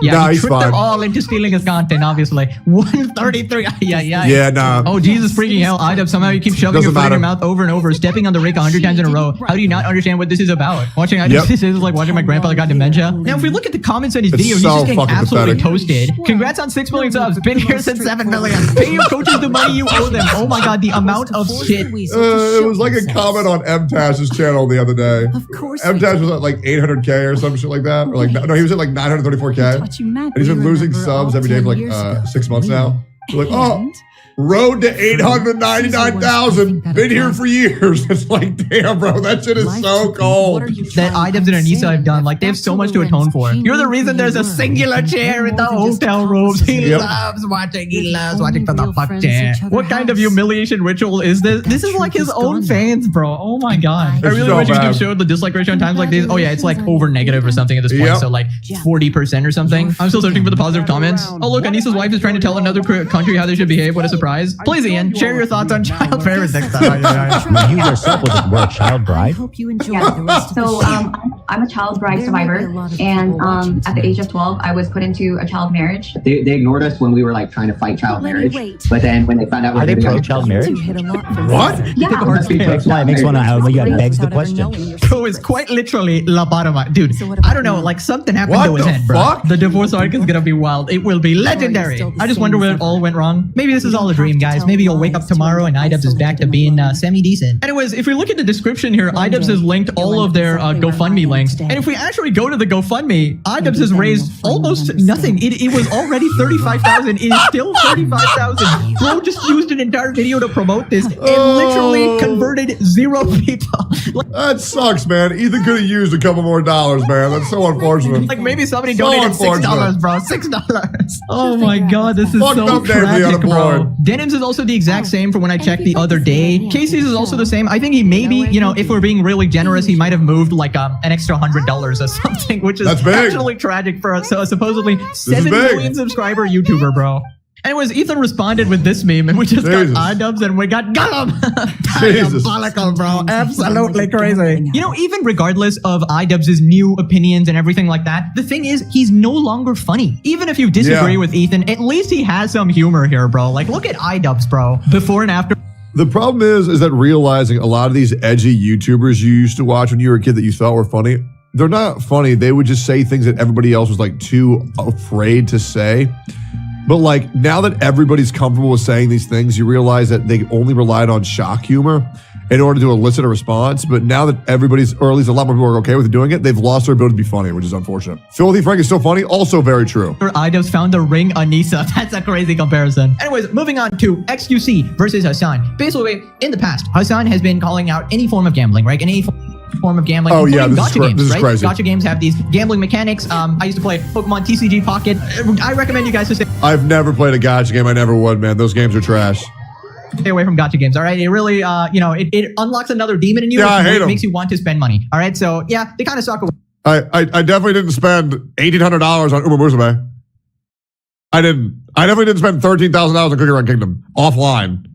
Yeah, he tricked them all into stealing his content, obviously. 133. Yeah, nah. Oh, Jesus freaking hell. Idub, somehow you keep shoving your foot in your mouth over and over, stepping on the rake 100 times in a row. How do you not understand what this is about? Watching Idub, this is like watching my grandfather got dementia. Now, if we look at the comments on his video, he's just getting absolutely toasted. Congrats on 6 million subs. Been here since 7 million. Pay your coaches the money you owe them. Oh my god, the amount of shit. It was like a comment on M-Tash's channel the other day. Of course. M-Tash was at like 800K or some shit like that. Or like, no, he was at like 934K. And he's been losing subs every day for like 6 months now. We're like, oh, road to 899,000. Been here for years. It's like, damn, bro, that shit is so cold. That Idubs and Anissa have done, like, they have so much to atone for. You're the reason there's a singular chair in the hotel rooms. He loves watching from the fuck chair. What kind of humiliation ritual is this? This is like his own fans, bro. Oh my god. I really wish you could show the dislike ratio on times like these. Oh yeah, it's like over negative or something at this point. So like 40% or something. I'm still searching for the positive comments. Oh look, Anissa's wife is trying to tell another country how they should behave. What a surprise. Please, Ian, share your thoughts on child parents next time. You yourself were a child bride? So I'm a child bride survivor, and at the age of 12, I was put into a child marriage. They ignored us when we were like trying to fight child marriage, but then when they found out, are they pro-child marriage? What? Yeah. That's why it makes one. Begs the question. Bro, it's quite literally lobotomized. Dude, I don't know, like something happened to his head, bro. The divorce arc is gonna be wild. It will be legendary. I just wonder where it all went wrong. Maybe this is all a dream, guys. Maybe you'll wake up tomorrow and Idubs is back to being semi-decent. Anyways, if we look at the description here, Idubs has linked all of their GoFundMe links. And if we actually go to the GoFundMe, Idubs has raised almost nothing. It was already 35,000. It is still 35,000. Bro just used an entire video to promote this and literally converted 0 people. That sucks, man. Ethan could have used a couple more dollars, man. That's so unfortunate. Like maybe somebody donated $6, bro. $6. Oh my god, this is so tragic, bro. Denims is also the exact same from when I checked the other day. Casey's is also the same. I think he maybe, if we're being really generous, he might have moved like an extra $100 or something, which is actually tragic for a supposedly 7 million subscriber YouTuber, bro. Anyways, Ethan responded with this meme, and we just got iDubbbz and we got him. Diabolical, bro. Absolutely crazy. You know, even regardless of iDubbbz's new opinions and everything like that, the thing is, he's no longer funny. Even if you disagree with Ethan, at least he has some humor here, bro. Like, look at iDubbbz, bro. Before and after. The problem is that realizing a lot of these edgy YouTubers you used to watch when you were a kid that you thought were funny, they're not funny. They would just say things that everybody else was like too afraid to say. But like now that everybody's comfortable with saying these things, you realize that they only relied on shock humor in order to elicit a response. But now that everybody's, or at least a lot more people are okay with doing it, they've lost their ability to be funny, which is unfortunate. Filthy Frank is still funny, also very true. iDubbbz found the ring Anissa. That's a crazy comparison. Anyways, moving on to XQC versus Hassan. Basically, in the past, Hassan has been calling out any form of gambling, right? Any form of gambling. Oh yeah, this games, is right? crazy. Gacha games have these gambling mechanics. I used to play Pokemon TCG Pocket. I recommend you guys to stay I've never played a gacha game. I never would, man. Those games are trash. away from gacha games, all right? It really, it unlocks another demon in you. Yeah, I hate them. Makes you want to spend money, all right? So yeah, they kind of suck. I definitely didn't spend $1,800 on Uma Musume. I definitely didn't spend $13,000 on Cookie Run Kingdom offline.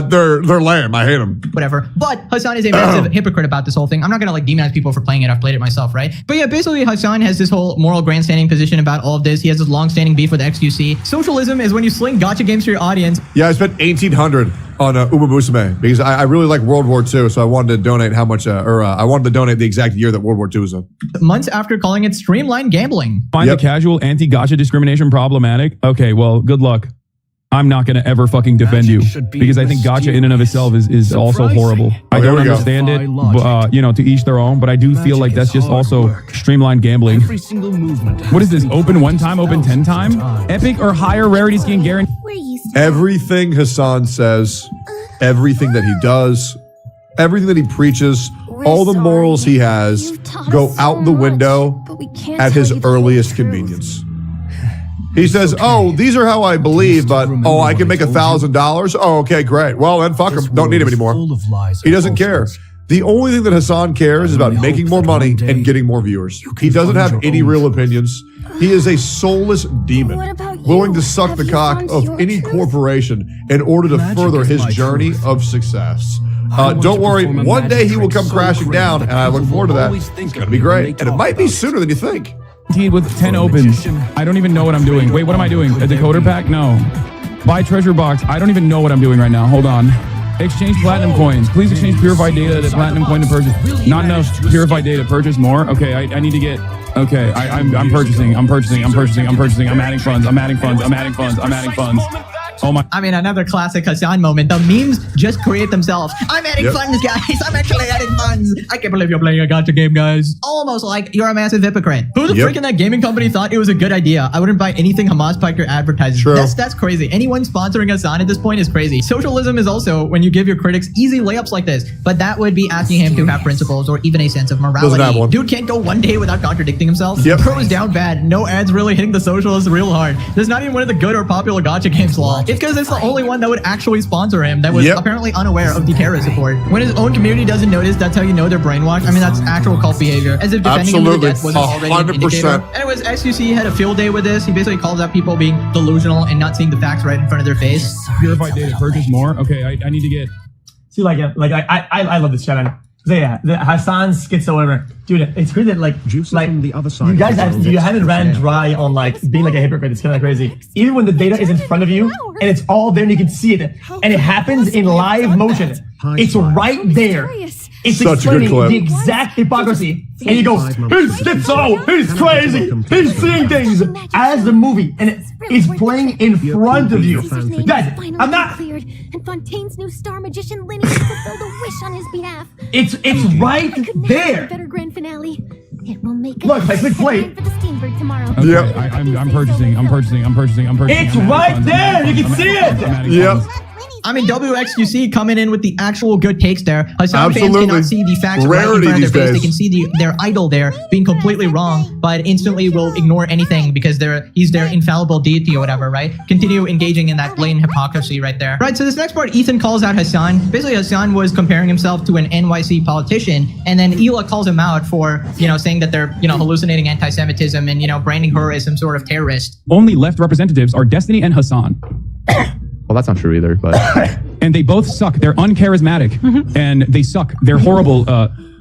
They're lame. I hate them. Whatever. But Hassan is a massive hypocrite about this whole thing. I'm not gonna like demonize people for playing it. I've played it myself, right? But yeah, basically Hassan has this whole moral grandstanding position about all of this. He has this long-standing beef with XQC. Socialism is when you sling gacha games to your audience. Yeah, I spent $1,800 on Uma Musume because I really like World War II, so I wanted to donate how much, I wanted to donate the exact year that World War II was in. Months after calling it streamlined gambling. Find the casual anti-gacha discrimination problematic? Okay, well, good luck. I'm not going to ever fucking defend you because I think gacha in and of itself is also horrible. I don't understand it, to each their own, but I do feel like that's just also streamlined gambling. What is this? Open one time, open 10 time? Epic or higher rarity skin guarantee? Everything Hassan says, everything that he does, everything that he preaches, all the morals he has go out the window at his earliest convenience. He says, oh, these are how I believe, but, oh, I can make $1,000? Oh, okay, great. Well, then fuck him. Don't need him anymore. He doesnn't care. The only thing that Hassan cares is about making more money and getting more viewers. He doesn't have any real opinions. He is a soulless demon, willing to suck the cock of any corporation in order to further his journey of success. Don't worry, one day he will come crashing down, and I look forward to that. It's going to be great, and it might be sooner than you think. With 10 opens. I don't even know what I'm doing. Wait, what am I doing? A decoder pack? No. Buy treasure box. I don't even know what I'm doing right now. Hold on. Exchange platinum coins. Please exchange purified data to platinum coin to purchase. Not enough purified data. Purchase more. Okay, I need to get. Okay, I'm purchasing. I'm adding funds. Oh my. I mean, another classic Hassan moment. The memes just create themselves. I'm adding funds, guys. I'm actually adding funds. I can't believe you're playing a gacha game, guys. Almost like you're a massive hypocrite. Who the freak in that gaming company thought it was a good idea? I wouldn't buy anything Hamas Piker advertises. True. That's crazy. Anyone sponsoring Hassan at this point is crazy. Socialism is also when you give your critics easy layups like this, but that would be asking him to have principles or even a sense of morality. Dude can't go one day without contradicting himself. Pro is down bad. No ads really hitting the socialists real hard. There's not even one of the good or popular gacha games law. It's because it's the only one that would actually sponsor him that was apparently unaware of the terrorist support. When his own community doesn't notice, that's how you know they're brainwashed. I mean, that's actual cult behavior. As if defending him to the death wasn't already an indicator. Anyways, XQC had a field day with this. He basically calls out people being delusional and not seeing the facts right in front of their face. Purified data, purchase more. Okay, I need to get. See, I love this channel. So yeah, the Hassan skits or whatever, dude. It's crazy that the other side. You guys haven't ran dry on being like a hypocrite. It's kind of crazy. Even when the data is in front of you and it's all there and you can see it, and it happens in live motion. It's right there. It's explaining the exact hypocrisy. And he goes, he's schizo, he's crazy, he's seeing things as the movie, and it's playing in front of you. Guys, I'm not. And Fontaine's new star magician Linny fulfilled a wish on his behalf. It's right there. Better grand finale. It will make Look, I click play. For the Steenberg tomorrow. Okay, I'm purchasing. It's right there. You can see it. I mean, WXQC coming in with the actual good takes there. Hassan fans Absolutely. cannot see the facts right in Rarity front of these their face. days. They can see their idol there being completely wrong, but instantly will ignore anything because he's their infallible deity or whatever, right? Continue engaging in that blatant hypocrisy right there. Right, so this next part, Ethan calls out Hassan. Basically, Hassan was comparing himself to an NYC politician, and then Hila calls him out for, saying that they're, hallucinating anti-Semitism and, branding her as some sort of terrorist. Only left representatives are Destiny and Hassan. Well, that's not true either, but... And they both suck. They're uncharismatic, and they suck. They're horrible.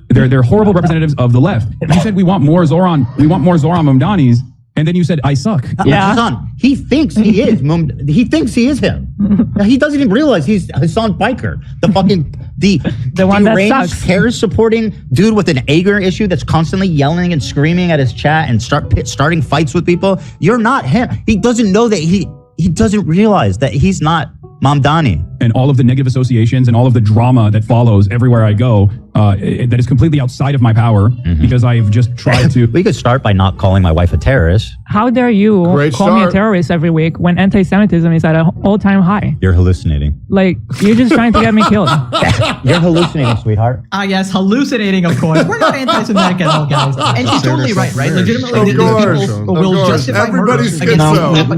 They're horrible representatives of the left. You said we want more Zoran. We want more Zoran Mamdanis, and then you said I suck. Hassan, he thinks he is. He thinks he is him. He doesn't even realize he's Hassan Biker, the fucking the one that deranged, sucks. Harris supporting dude with an anger issue that's constantly yelling and screaming at his chat and starting fights with people. You're not him. He doesn't know that he doesn't realize that he's not Mamdani. And all of the negative associations and all of the drama that follows everywhere I go, that is completely outside of my power because I've just tried to. We could start by not calling my wife a terrorist. How dare you call me a terrorist every week when anti-Semitism is at an all-time high? You're hallucinating. Like, you're just trying to get me killed. You're hallucinating, sweetheart. Yes, hallucinating, of course. We're not anti-Semitic at all, guys. And she's totally right? Legitimately, these people will justify murder against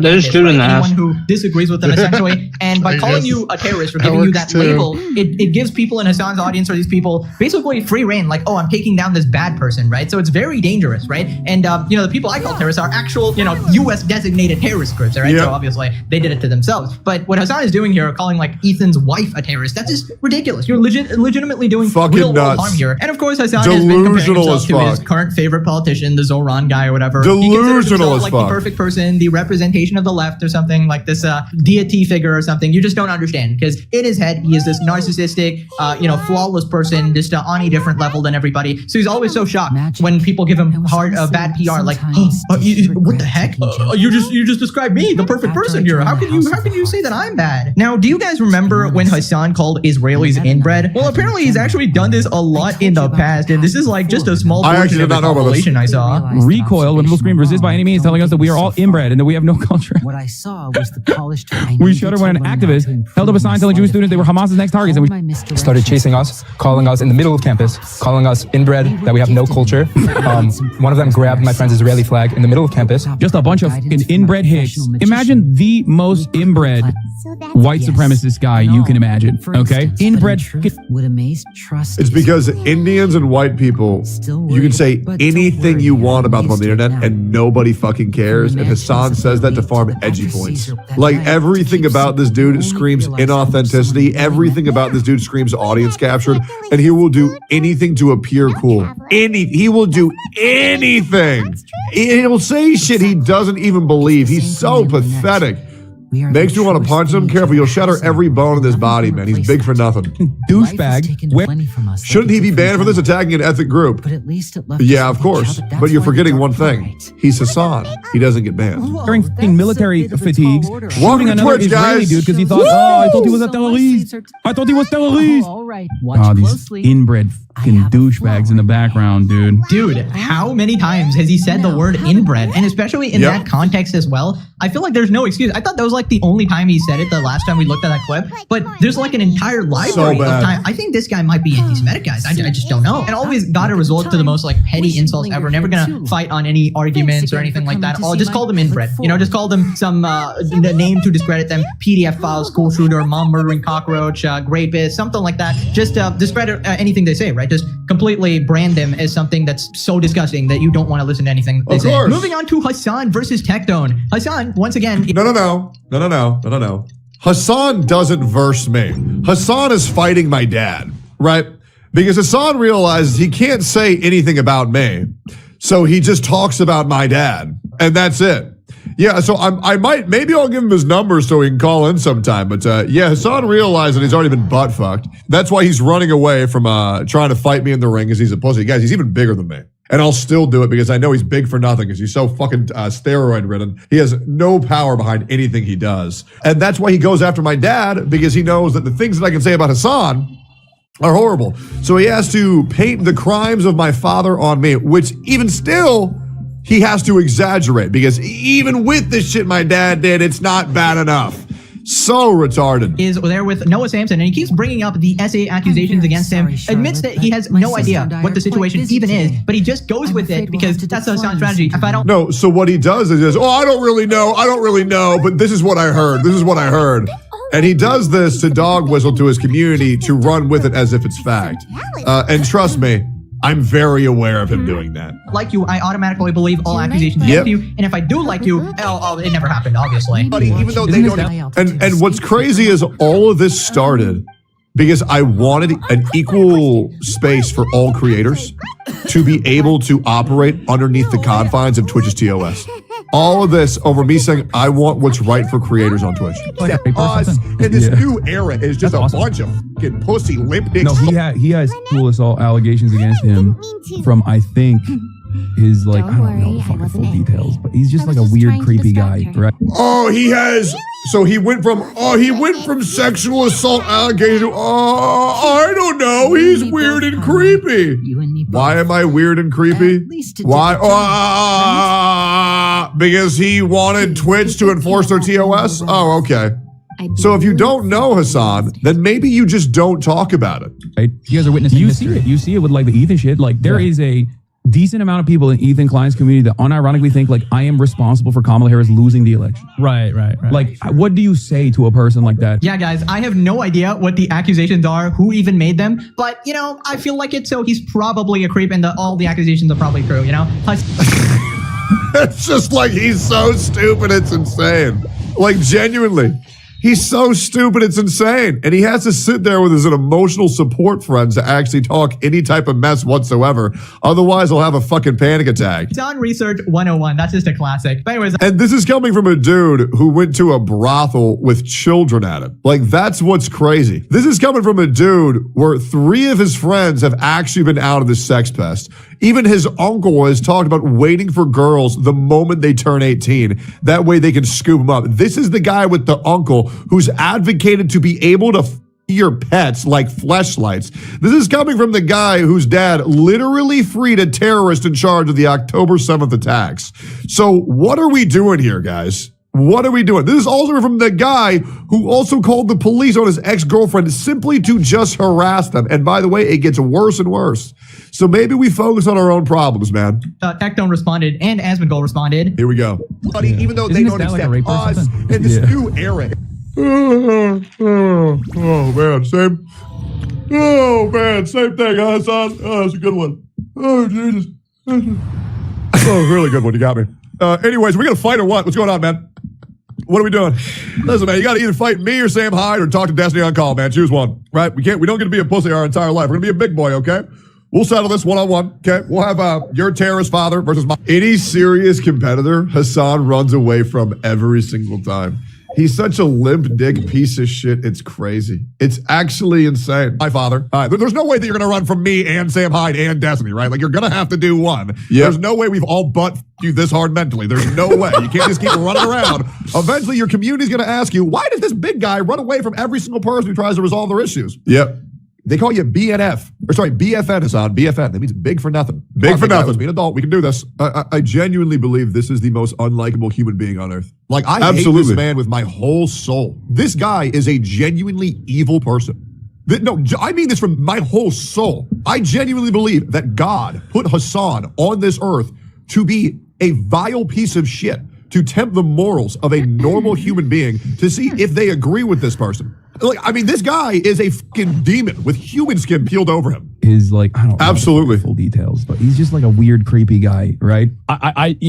they're just doing that. anyone who disagrees with them, essentially. And by calling you a terrorist or giving you that label, it gives people in Hassan's audience or these people basically free reign, like, oh, I'm taking down this bad person, right? So it's very dangerous, right? And, the people I call terrorists are actual, U.S. designated terrorist groups, right? So obviously they did it to themselves. But what Hassan is doing here, calling like Ethan's wife a terrorist, that's just ridiculous. You're legitimately doing real world harm here. And of course, Hassan has been comparing himself to his current favorite politician, the Zoran guy or whatever. He considers himself like the perfect person, the representation of the left or something, like this deity figure or something. You just don't understand, because in his head, he is this narcissistic, flawless person, just on a different level than everybody. So he's always so shocked when people give him bad PR, like, what the heck? You just described me, the perfect person here. How can you say that I'm bad? Now, do you guys remember when Hassan called Israelis inbred? Well, apparently he's actually done this a lot in the past, and this is like just a small portion of the compilation I saw. Recoil when people scream resist by any means, telling us that we are all inbred and that we have no culture. What I saw was the polished. We shudder when an activist held up a sign telling Jewish students they were Hamas's next targets, and we started chasing us, calling us in the middle of campus, calling us inbred, that we have no culture. One of them grabbed my friend's Israeli flag in the middle of campus. Just a bunch of fucking inbred hicks. Imagine the most inbred white supremacist guy you can imagine. Okay, inbred. Would amaze trust. It's because Indians and white people, you can say anything you want about them on the internet and nobody fucking cares. And Hassan says that to farm edgy points. Like, everything about this dude screams inauthenticity. Everything about this dude screams audience captured. And he will do anything to appear cool. He will do anything. He will say shit he doesn't even believe. He's so pathetic. Makes me want to punch him. Careful, you'll shatter every bone in his body, man. He's big for nothing. Douchebag. Shouldn't he be banned for this, attacking an ethnic group? Yeah, of course. But you're forgetting one thing. He's Hassan. He doesn't get banned. During military fatigues, shooting another Twitch, Israeli guys. dude because he thought, I thought he was a terrorist. I thought he was terrorist. All right. These inbred fucking douchebags in the background, dude. Dude, how many times has he said the word inbred? And especially in that context as well, I feel like there's no excuse. I thought that was like the only time he said it the last time we looked at that clip, but there's like an entire library of time. I think this guy might be anti-Semitic, guys. I just don't know. And always gotta resort to the most like petty insults ever. Never gonna fight on any arguments or anything like that. Just call them inbred. Just call them some name to discredit them. PDF file, school shooter, mom murdering cockroach, rapist, something like that. Just discredit anything they say, right? Just completely brand them as something that's so disgusting that you don't want to listen to anything they say. Moving on to Hassan versus Tectone. Hassan, once again... No. Hassan doesn't verse me. Hassan is fighting my dad, right? Because Hassan realizes he can't say anything about me. So he just talks about my dad. And that's it. Yeah, so maybe I'll give him his number so he can call in sometime. But Hassan realized that he's already been butt fucked. That's why he's running away from trying to fight me in the ring, because he's a pussy. Guys, he's even bigger than me. And I'll still do it because I know he's big for nothing, because he's so fucking steroid ridden. He has no power behind anything he does. And that's why he goes after my dad, because he knows that the things that I can say about Hassan are horrible. So he has to paint the crimes of my father on me, which even still... he has to exaggerate, because even with the shit my dad did, it's not bad enough. So retarded. Is there with Noah Samson, and he keeps bringing up the SA accusations against him, admits that he has no idea what the situation even is, but he just goes with it because that's Hassan's strategy. If I don't... No, so what he does is, oh, I don't really know, but this is what I heard. And he does this to dog whistle to his community to run with it as if it's fact. And trust me, I'm very aware of him doing that. Like you, I automatically believe all accusations against you, and if I do like you, it never happened, obviously. But even though they don't... And what's crazy is all of this started because I wanted an equal space for all creators to be able to operate underneath the confines of Twitch's TOS. All of this over me saying, I want what's right for creators on Twitch. Us in this new era is just a bunch of fucking pussy limp dicks. No, he has sexual assault allegations against him from, I think, his, like, I don't know the fucking full details, but he's just like a weird, creepy guy, right? Oh, he has... So he went from sexual assault allegation. I don't know. He's weird and creepy. Why am I weird and creepy? Why? Because he wanted Twitch to enforce their TOS? Oh, okay. So if you don't know Hassan, then maybe you just don't talk about it. Right? You guys are witnessing history. You see it with like the Ethan shit. Like there is a decent amount of people in Ethan Klein's community that unironically think like I am responsible for Kamala Harris losing the election. Right. Like what do you say to a person like that? Yeah, guys, I have no idea what the accusations are, who even made them, but you know, I feel like it, so he's probably a creep and all the accusations are probably true, you know? It's just like he's so stupid, it's insane. Like genuinely. He's so stupid, it's insane. And he has to sit there with his emotional support friends to actually talk any type of mess whatsoever. Otherwise, he'll have a fucking panic attack. It's on Research 101. That's just a classic. But anyways. And this is coming from a dude who went to a brothel with children at it. Like, that's what's crazy. This is coming from a dude where 3 of his friends have actually been out of this sex pest. Even his uncle has talked about waiting for girls the moment they turn 18. That way they can scoop them up. This is the guy with the uncle who's advocated to be able to your pets like fleshlights. This is coming from the guy whose dad literally freed a terrorist in charge of the October 7th attacks. So what are we doing here, guys? What are we doing? This is also from the guy who also called the police on his ex-girlfriend simply to just harass them. And by the way, it gets worse and worse. So maybe we focus on our own problems, man. Tectone responded and Asmongold responded. Here we go. Buddy, even though they don't accept us in this new era. Oh man, same thing, huh, son? Oh, that's a good one. Oh, Jesus. Oh, really good one. You got me. Anyways, we gonna fight or what? What's going on, man? What are we doing? Listen, man, you gotta either fight me or Sam Hyde or talk to Destiny on call, man. Choose one, right? We don't get to be a pussy our entire life. We're gonna be a big boy, okay? We'll settle this one-on-one, okay? We'll have your terrorist father versus my... Any serious competitor, Hassan runs away from every single time. He's such a limp dick piece of shit. It's crazy. It's actually insane. My father. There's no way that you're going to run from me and Sam Hyde and Destiny, right? Like, you're going to have to do one. Yep. There's no way we've all butt you this hard mentally. There's no way. You can't just keep running around. Eventually, your community's going to ask you, why does this big guy run away from every single person who tries to resolve their issues? Yep. They call you BFN, Hassan. BFN. That means big for nothing. Big for nothing. Be an adult. We can do this. I genuinely believe this is the most unlikable human being on earth. Like, I hate this man with my whole soul. This guy is a genuinely evil person. No, I mean this from my whole soul. I genuinely believe that God put Hassan on this earth to be a vile piece of shit, to tempt the morals of a normal human being to see if they agree with this person. Like, I mean, this guy is a fucking demon with human skin peeled over him. Is like, I don't know the full details, but he's just like a weird, creepy guy, right?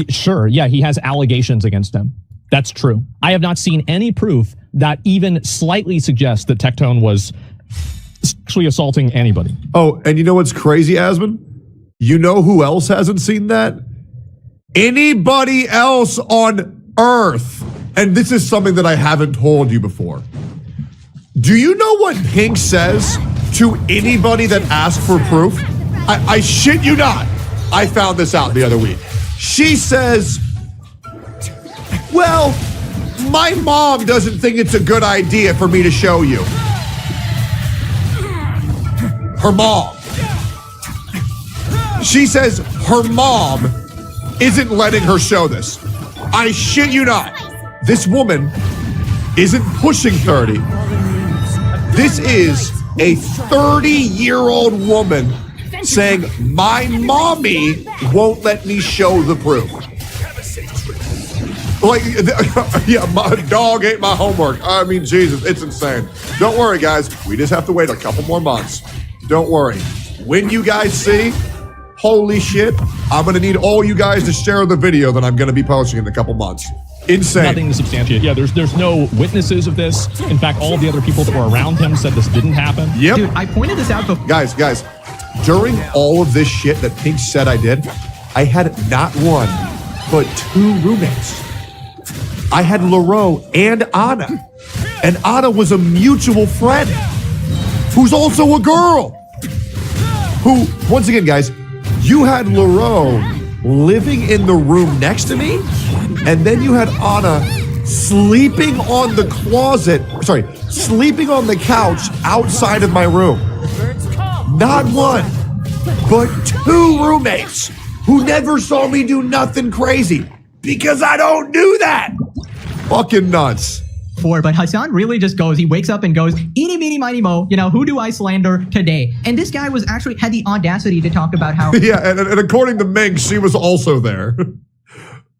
Sure, yeah, he has allegations against him. That's true. I have not seen any proof that even slightly suggests that Tectone was sexually assaulting anybody. Oh, and you know what's crazy, Asmon? You know who else hasn't seen that? Anybody else on Earth. And this is something that I haven't told you before. Do you know what Pink says to anybody that asks for proof? I shit you not. I found this out the other week. She says, well, my mom doesn't think it's a good idea for me to show you. Her mom. She says her mom isn't letting her show this. I shit you not. This woman isn't pushing 30. This is a 30-year-old woman saying, my mommy won't let me show the proof. Like, yeah, my dog ate my homework. I mean, Jesus, it's insane. Don't worry, guys. We just have to wait a couple more months. Don't worry. When you guys see, holy shit, I'm going to need all you guys to share the video that I'm going to be posting in a couple months. Insane. Nothing to substantiate. Yeah, there's no witnesses of this. In fact, all the other people that were around him said this didn't happen. Yep. Dude, I pointed this out before. Guys, during all of this shit that Pink said I did, I had not one, but 2 roommates. I had Laro and Anna. And Anna was a mutual friend who's also a girl. Who, once again, guys, you had Laro living in the room next to me, and then you had Anna sleeping on the sleeping on the couch outside of my room. Not one, but 2 roommates who never saw me do nothing crazy because I don't do that. Fucking nuts. But Hassan really just goes, he wakes up and goes, eeny, meeny, miny, mo, you know, who do I slander today? And this guy was actually had the audacity to talk about how... Yeah, and according to Ming, she was also there.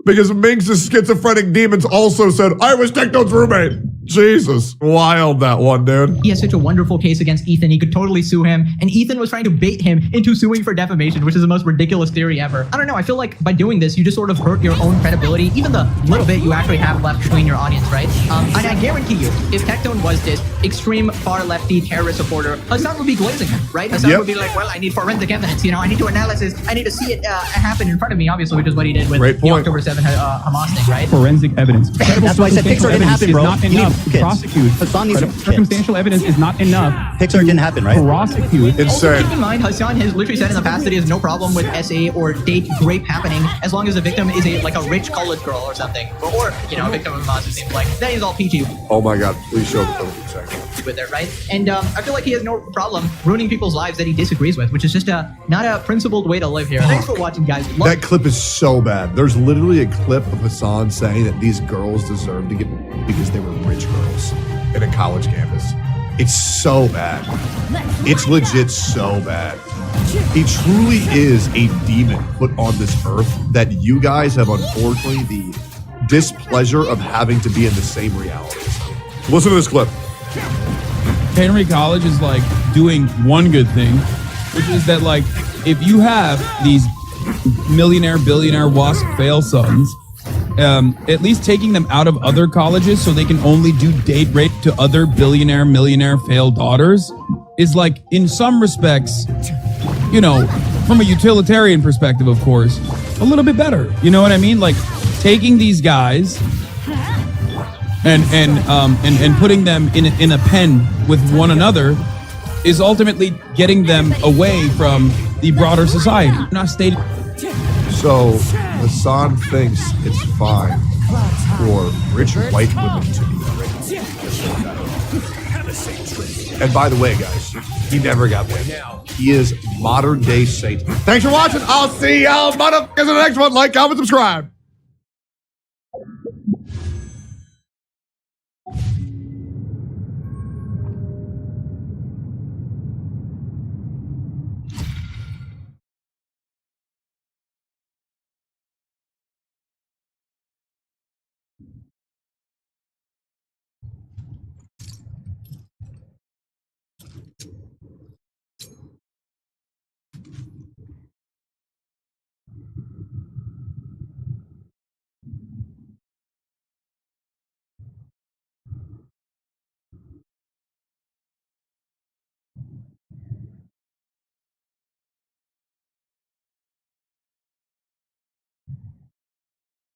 Because Ming's schizophrenic demons also said, I was Techno's roommate. Jesus, wild that one, dude. He has such a wonderful case against Ethan. He could totally sue him. And Ethan was trying to bait him into suing for defamation, which is the most ridiculous theory ever. I don't know. I feel like by doing this, you just sort of hurt your own credibility, even the little bit you actually have left between your audience, right? And I guarantee you, if Tectone was this extreme far lefty terrorist supporter, Hassan would be glazing him, right? Hassan would be like, well, I need forensic evidence. You know, I need to analysis. I need to see it happen in front of me, obviously, which is what he did with the October 7 Hamas thing, right? Forensic evidence. That's why I said Pixar didn't happen, bro. Not enough to prosecute. Circumstantial evidence is not enough. Pixar didn't happen, right? Prosecute. Also, keep in mind, Hassan has literally said in the past that he has no problem with SA or date rape happening as long as the victim is a rich college girl or something, or you know, a victim of Hamas. It seems like that is all PG. Oh my God! Please show the film for a second. With it, right? And I feel like he has no problem ruining people's lives that he disagrees with, which is just not a principled way to live here. Thanks for watching, guys. That clip is so bad. There's literally a clip of Hassan saying that these girls deserve to get because they were rich girls in a college campus. It's so bad. It's legit so bad. He truly is a demon put on this earth that you guys have unfortunately the displeasure of having to be in the same reality. Listen to this clip. Henry College is like doing one good thing, which is that like if you have these millionaire, billionaire, WASP fail sons, at least taking them out of other colleges so they can only do date rape to other billionaire, millionaire failed daughters is like, in some respects, you know, from a utilitarian perspective, of course, a little bit better. You know what I mean? Like taking these guys and putting them in a pen with one another is ultimately getting them away from the broader society. Not stated. So Hassan thinks it's fine for rich white women to be raped. And by the way, guys, he never got raped. He is modern day Satan. Thanks for watching. I'll see y'all motherfuckers in the next one. Like, comment, subscribe.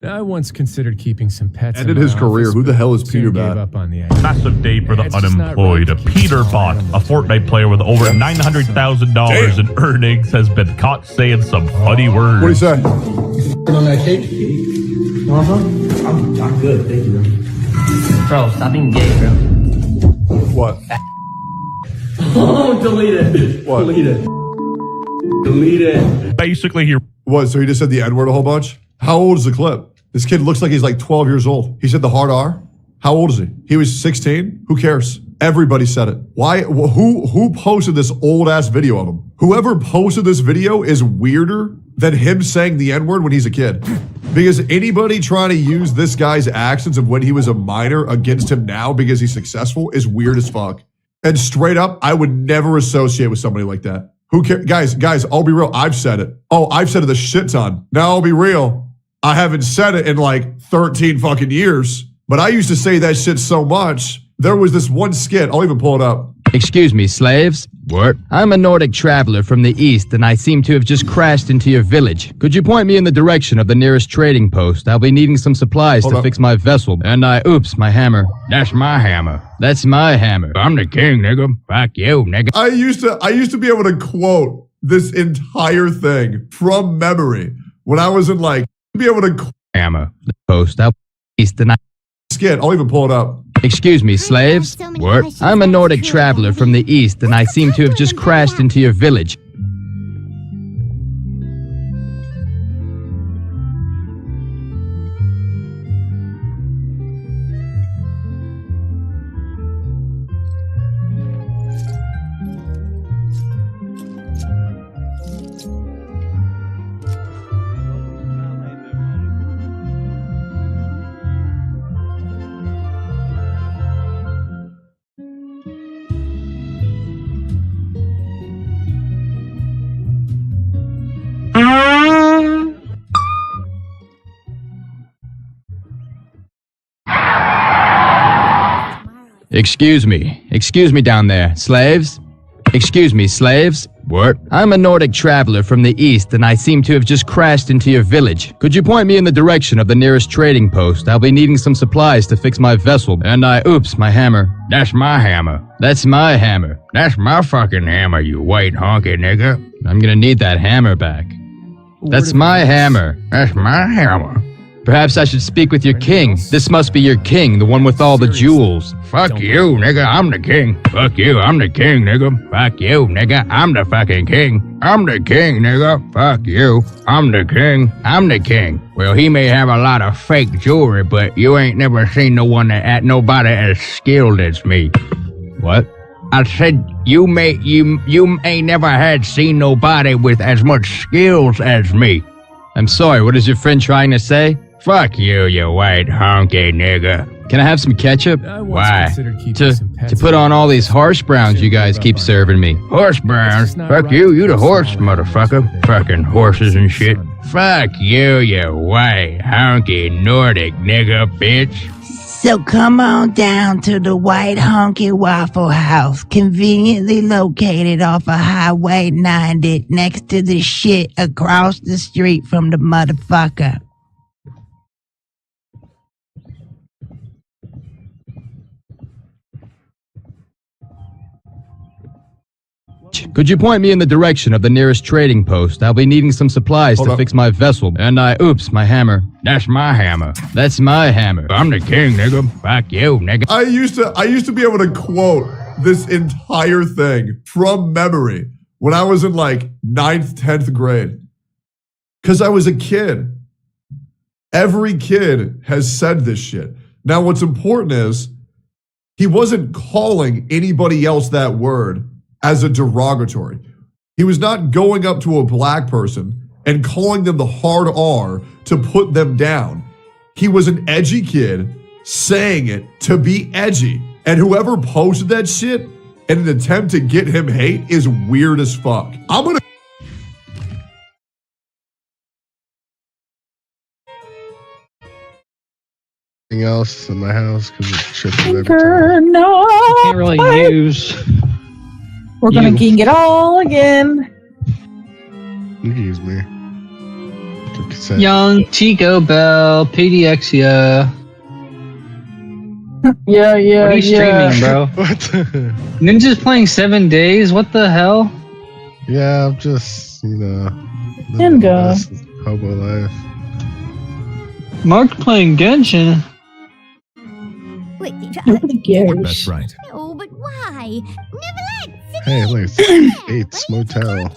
I once considered keeping some pets. Ended his career. Who the hell is Peter Bot? Massive day for the unemployed. Peter Bot, a Fortnite player with over $900,000 in earnings, has been caught saying some funny words. What do you say? On that cake? I'm good, thank you, bro. Stop being gay, bro. What? Oh, delete it. What? Delete it. Delete it. Basically, here. What? So he just said the N-word a whole bunch? How old is the clip? This kid looks like he's like 12 years old. He said the hard R. How old is he? He was 16? Who cares? Everybody said it. Why? Who posted this old ass video of him? Whoever posted this video is weirder than him saying the N-word when he's a kid. Because anybody trying to use this guy's actions of when he was a minor against him now because he's successful is weird as fuck. And straight up, I would never associate with somebody like that. Who cares? Guys, I'll be real. I've said it. Oh, I've said it a shit ton. Now I'll be real. I haven't said it in like 13 fucking years. But I used to say that shit so much. There was this one skit. I'll even pull it up. Excuse me, slaves. What? I'm a Nordic traveler from the east, and I seem to have just crashed into your village. Could you point me in the direction of the nearest trading post? I'll be needing some supplies to fix my vessel. And oops, my hammer. That's my hammer. That's my hammer. I'm the king, nigga. Fuck you, nigga. I used to be able to quote this entire thing from memory when I was in like, be able to hammer the post out east, and I skit. I'll even pull it up. Excuse me, slaves. What? I'm a Nordic traveler from the east, and I seem to have just crashed into your village. Excuse me down there, slaves. Excuse me, slaves. What? I'm a Nordic traveler from the east, and I seem to have just crashed into your village. Could you point me in the direction of the nearest trading post? I'll be needing some supplies to fix my vessel. And oops, my hammer. That's my hammer. That's my hammer. That's my fucking hammer, you white honky nigga. I'm gonna need that hammer back. That's my hammer. That's my hammer. Perhaps I should speak with your king. This must be your king, the one with all the jewels. Fuck you, nigga, I'm the king. Fuck you, I'm the king, nigga. Fuck you, nigga, I'm the fucking king. I'm the king, nigga. Fuck you, I'm the king. I'm the king. Well, he may have a lot of fake jewelry, but you ain't never seen nobody as skilled as me. What? I said you ain't never seen nobody with as much skills as me. I'm sorry, what is your friend trying to say? Fuck you, you white honky nigga. Can I have some ketchup? Why? To put on all these horse browns you guys keep serving me. Horse browns? Fuck you the horse, motherfucker. Fucking horses and shit. Fuck you, you white honky Nordic nigga, bitch. So come on down to the White Honky Waffle House, conveniently located off of Highway 90, next to the shit across the street from the motherfucker. Could you point me in the direction of the nearest trading post? I'll be needing some supplies to fix my vessel. And oops, my hammer. That's my hammer. That's my hammer. I'm the king, nigga. Fuck you, nigga. I used to be able to quote this entire thing from memory when I was in like 9th, 10th grade. Because I was a kid. Every kid has said this shit. Now, what's important is he wasn't calling anybody else that word as a derogatory. He was not going up to a black person and calling them the hard R to put them down. He was an edgy kid saying it to be edgy. And whoever posted that shit in an attempt to get him hate is weird as fuck. I'm gonna anything else in my house because it's shit every No, can't really use. We're gonna king it all again. You can use me. Young Tico Bell, PDX, yeah. Yeah. What are you streaming, bro? What? Ninja's playing 7 days? What the hell? Yeah, I'm just, living Ninja. the best hobo life. Mark playing Genshin. Wait, Nobody cares. That's right. No, but why? Hey, look, it's Eight's Motel.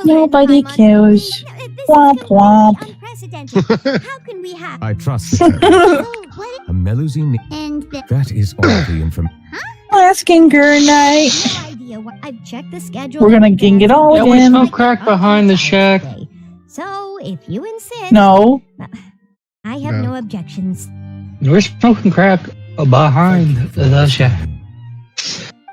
Nobody cares. Womp womp. unprecedented. How can we have? I trust the What? A Melusine. And That is all the information. Asking girl night. no idea what I've checked the schedule. We're gonna ging it all Yeah, we again. smoke crack behind the shack. So if you insist. No. I have no objections. We're smoking crack behind the shack.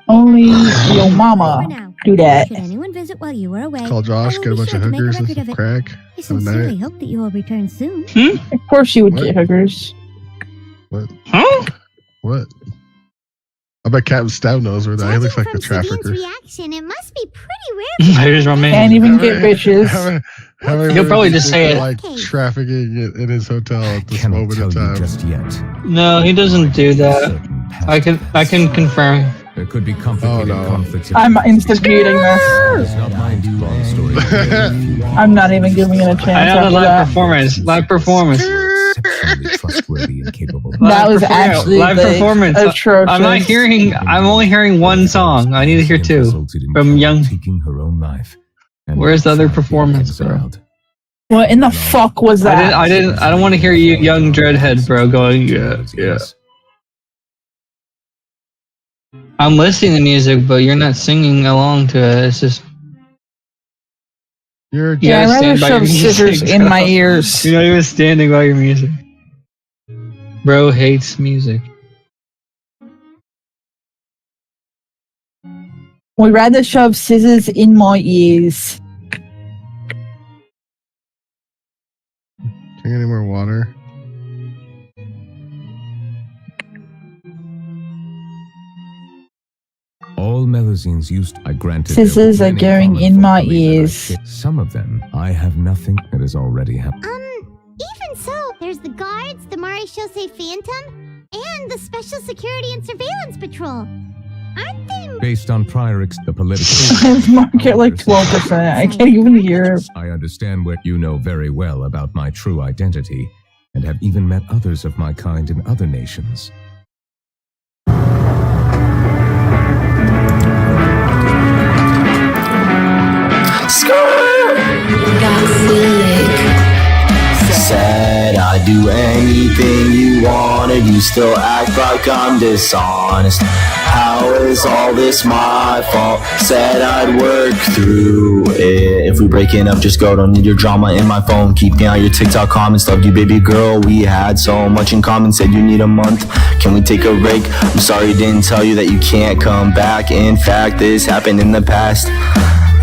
Only your mama do that. Should anyone visit while you are away? Call Josh, get a bunch of hookers and some crack. I Have a sincerely night. hope that you will return soon. Of course you would get hookers. What? Huh? What? I bet Captain Stout knows where that. He looks like a trafficker. Reaction, it must be pretty rare. Here's my man. Can't even get bitches. He'll probably just say it. Like trafficking in his hotel at this moment in time. Just yet. No, he doesn't do that. I can confirm. There could be complicated conflicts. I'm instant muting this. It's not my long story. I'm not even giving it a chance. I know the after live that. performance. Live performance. Exceptionally trustworthy and capable. That was actually live performance. atrocious. I'm not hearing. I'm only hearing one song. I need to hear two from Young. Taking her own life. Where's the other performance, bro? What in the fuck was that? I don't want to hear you, Young Dreadhead, bro, going yeah. I'm listening to music, but you're not singing along to it. It's just. You're Yeah, I'd rather shove scissors in my ears. You're not even standing by your music. Bro hates music. We'd rather shove scissors in my ears. Can I get any more water? All Melusines used, I granted. Scissors are going in my ears. Some of them, I have nothing that has already happened. Even so, there's the guards, the Maréchaussée Phantom, and the Special Security and Surveillance Patrol. Aren't they? Based on prior the political. His market like 12%. I can't even hear. I understand what you know very well about my true identity, and have even met others of my kind in other nations. Said I'd do anything you wanted, you still act like I'm dishonest. How is all this my fault? Said I'd work through it. If we breaking up, just go, don't need your drama in my phone. Keep me on your TikTok comments, loved you baby girl. We had so much in common, said you need a month. Can we take a break? I'm sorry didn't tell you that you can't come back. In fact, this happened in the past.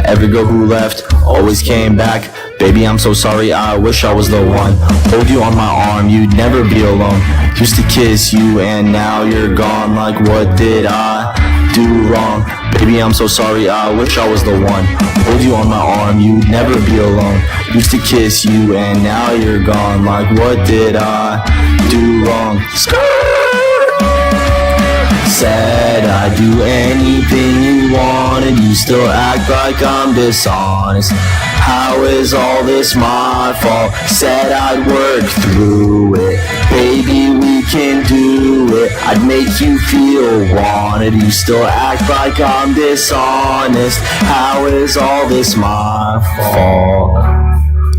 Every girl who left always came back. Baby, I'm so sorry, I wish I was the one. Hold you on my arm, you'd never be alone. Used to kiss you and now you're gone. Like what did I do wrong? Baby, I'm so sorry, I wish I was the one. Hold you on my arm, you'd never be alone. Used to kiss you and now you're gone. Like what did I do wrong? Said I'd do anything you wanted, you still act like I'm dishonest. How is all this my fault? Said I'd work through it. Baby, we can do it. I'd make you feel wanted, you still act like I'm dishonest. How is all this my fault?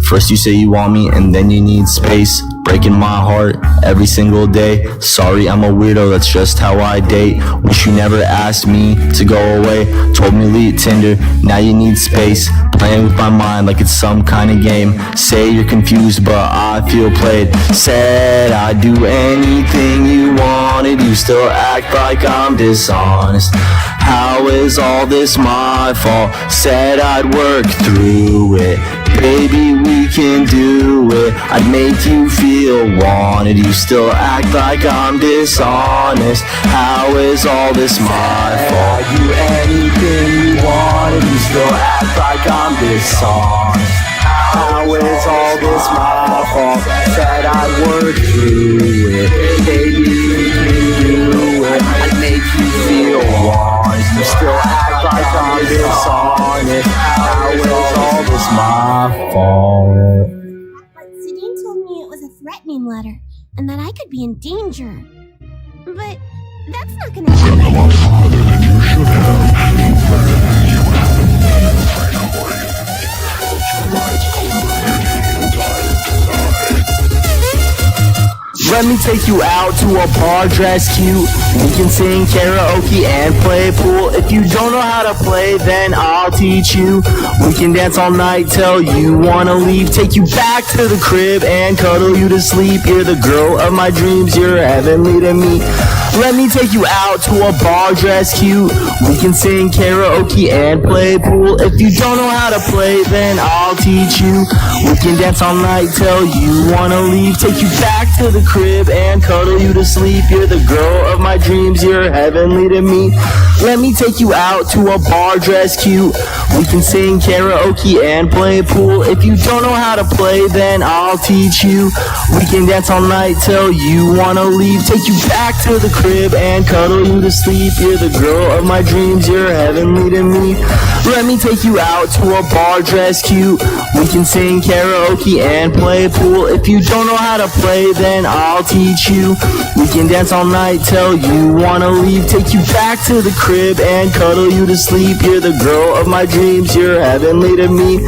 First you say you want me and then you need space. Breaking my heart every single day. Sorry, I'm a weirdo, that's just how I date. Wish you never asked me to go away. Told me leave Tinder, now you need space. Playing with my mind like it's some kind of game. Say you're confused, but I feel played. Said I'd do anything you wanted, you still act like I'm dishonest. How is all this my fault? Said I'd work through it. Baby, we can do it. I'd make you feel wanted, you still act like I'm dishonest. How is all this my fault? I do anything you wanted, you still act like I'm dishonest. How is all this my fault? Said I'd work through it. Baby, we can do it. I'd make you feel wanted, you still act like I'm dishonest. How is all this my fault? Seidine told me it was a threatening letter, and that I could be in danger. But that's not gonna happen. Let me take you out to a bar dressed cute. We can sing karaoke and play pool. If you don't know how to play, then I'll teach you. We can dance all night till you wanna leave. Take you back to the crib and cuddle you to sleep. You're the girl of my dreams, you're heavenly to me. Let me take you out to a bar dressed cute. We can sing karaoke and play pool. If you don't know how to play, then I'll teach you. We can dance all night till you wanna leave. Take you back to the crib and cuddle you to sleep. You're the girl of my dreams, you're heavenly to me. Let me take you out to a bar dressed cute. We can sing karaoke and play pool. If you don't know how to play, then I'll teach you. We can dance all night till you wanna leave. Take you back to the crib and cuddle you to sleep. You're the girl of my dreams, you're heavenly to me. Let me take you out to a bar dressed cute. We can sing karaoke and play pool. If you don't know how to play, then I'll teach you. We can dance all night till you wanna leave. Take you back to the crib and cuddle you to sleep. You're the girl of my dreams, you're heavenly to me.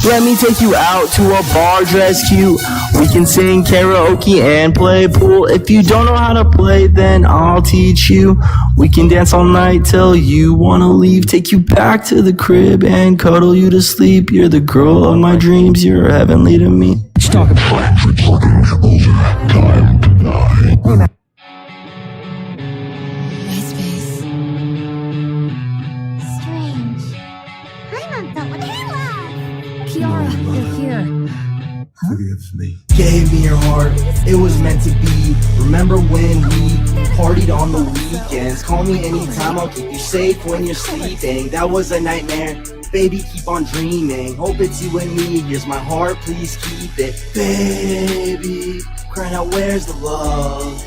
Let me take you out to a bar dressed cute. We can sing karaoke and play pool. If you don't know how to play, then I'll teach you. We can dance all night till you wanna leave. Take you back to the crib and cuddle you to sleep. You're the girl of my dreams, you're heavenly to me. Time to die. Kiara, they're here. Forgive me. Gave me your heart, it was meant to be. Remember when we partied on the weekends? Call me anytime, I'll keep you safe when you're sleeping. That was a nightmare, baby, keep on dreaming. Hope it's you and me, here's my heart, please keep it. Baby, crying out, where's the love?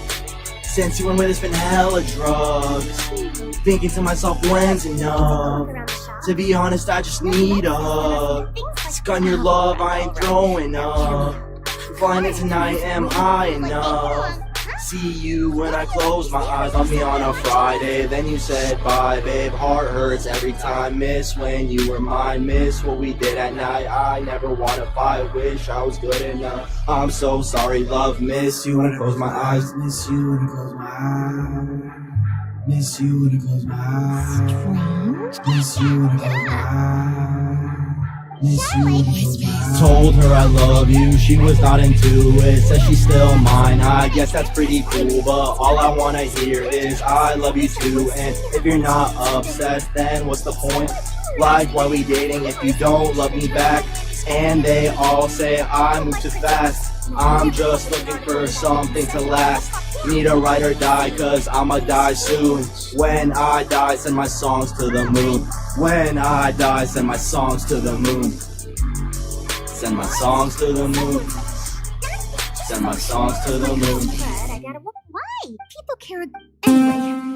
Since you went with, it's been hella drugs. Thinking to myself, when's enough? To be honest, I just need a hug. Sick on your love, I ain't throwing up. Flying it tonight, am I enough? See you when I close my eyes on me on a Friday. Then you said bye, babe. Heart hurts every time. Miss when you were mine. Miss what we did at night. I never wanna fight. Wish I was good enough. I'm so sorry, love. Miss you when I close my eyes. Miss you when I close my eyes. Miss you when I close my eyes. Miss you when I close my eyes. Miss you when I close my eyes. Told her I love you, she was not into it. Said she's still mine, I guess that's pretty cool. But all I wanna hear is I love you too. And if you're not obsessed, then what's the point? Like, why we dating if you don't love me back? And they all say I move too fast. I'm just looking for something to last. Need a ride or die, cause I'ma die soon. When I die, send my songs to the moon. When I die, send my songs to the moon. Send my songs to the moon. Send my songs to the moon. Why? People care. Anyway.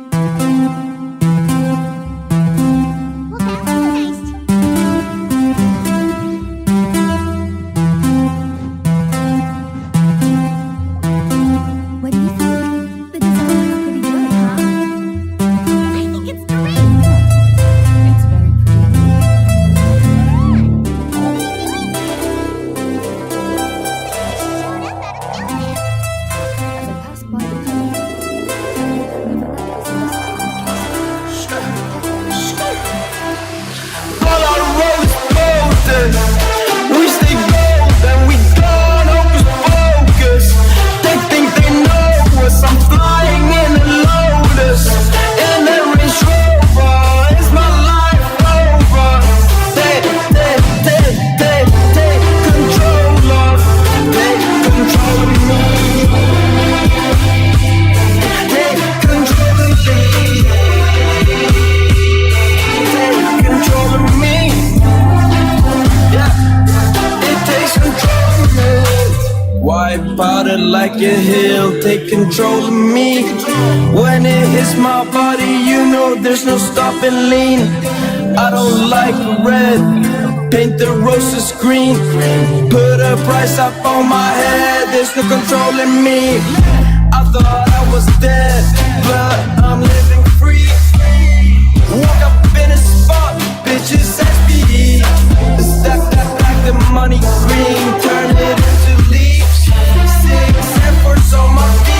Wipe out it like a hill, take control of me. When it hits my body, you know there's no stopping lean. I don't like red, paint the roses green. Put a price up on my head, there's no controlling me. I thought I was dead, but I'm living free. Woke up in a spot, bitches SPE. Stack that back, the money green, turn it into leaves. 6 efforts on my feet.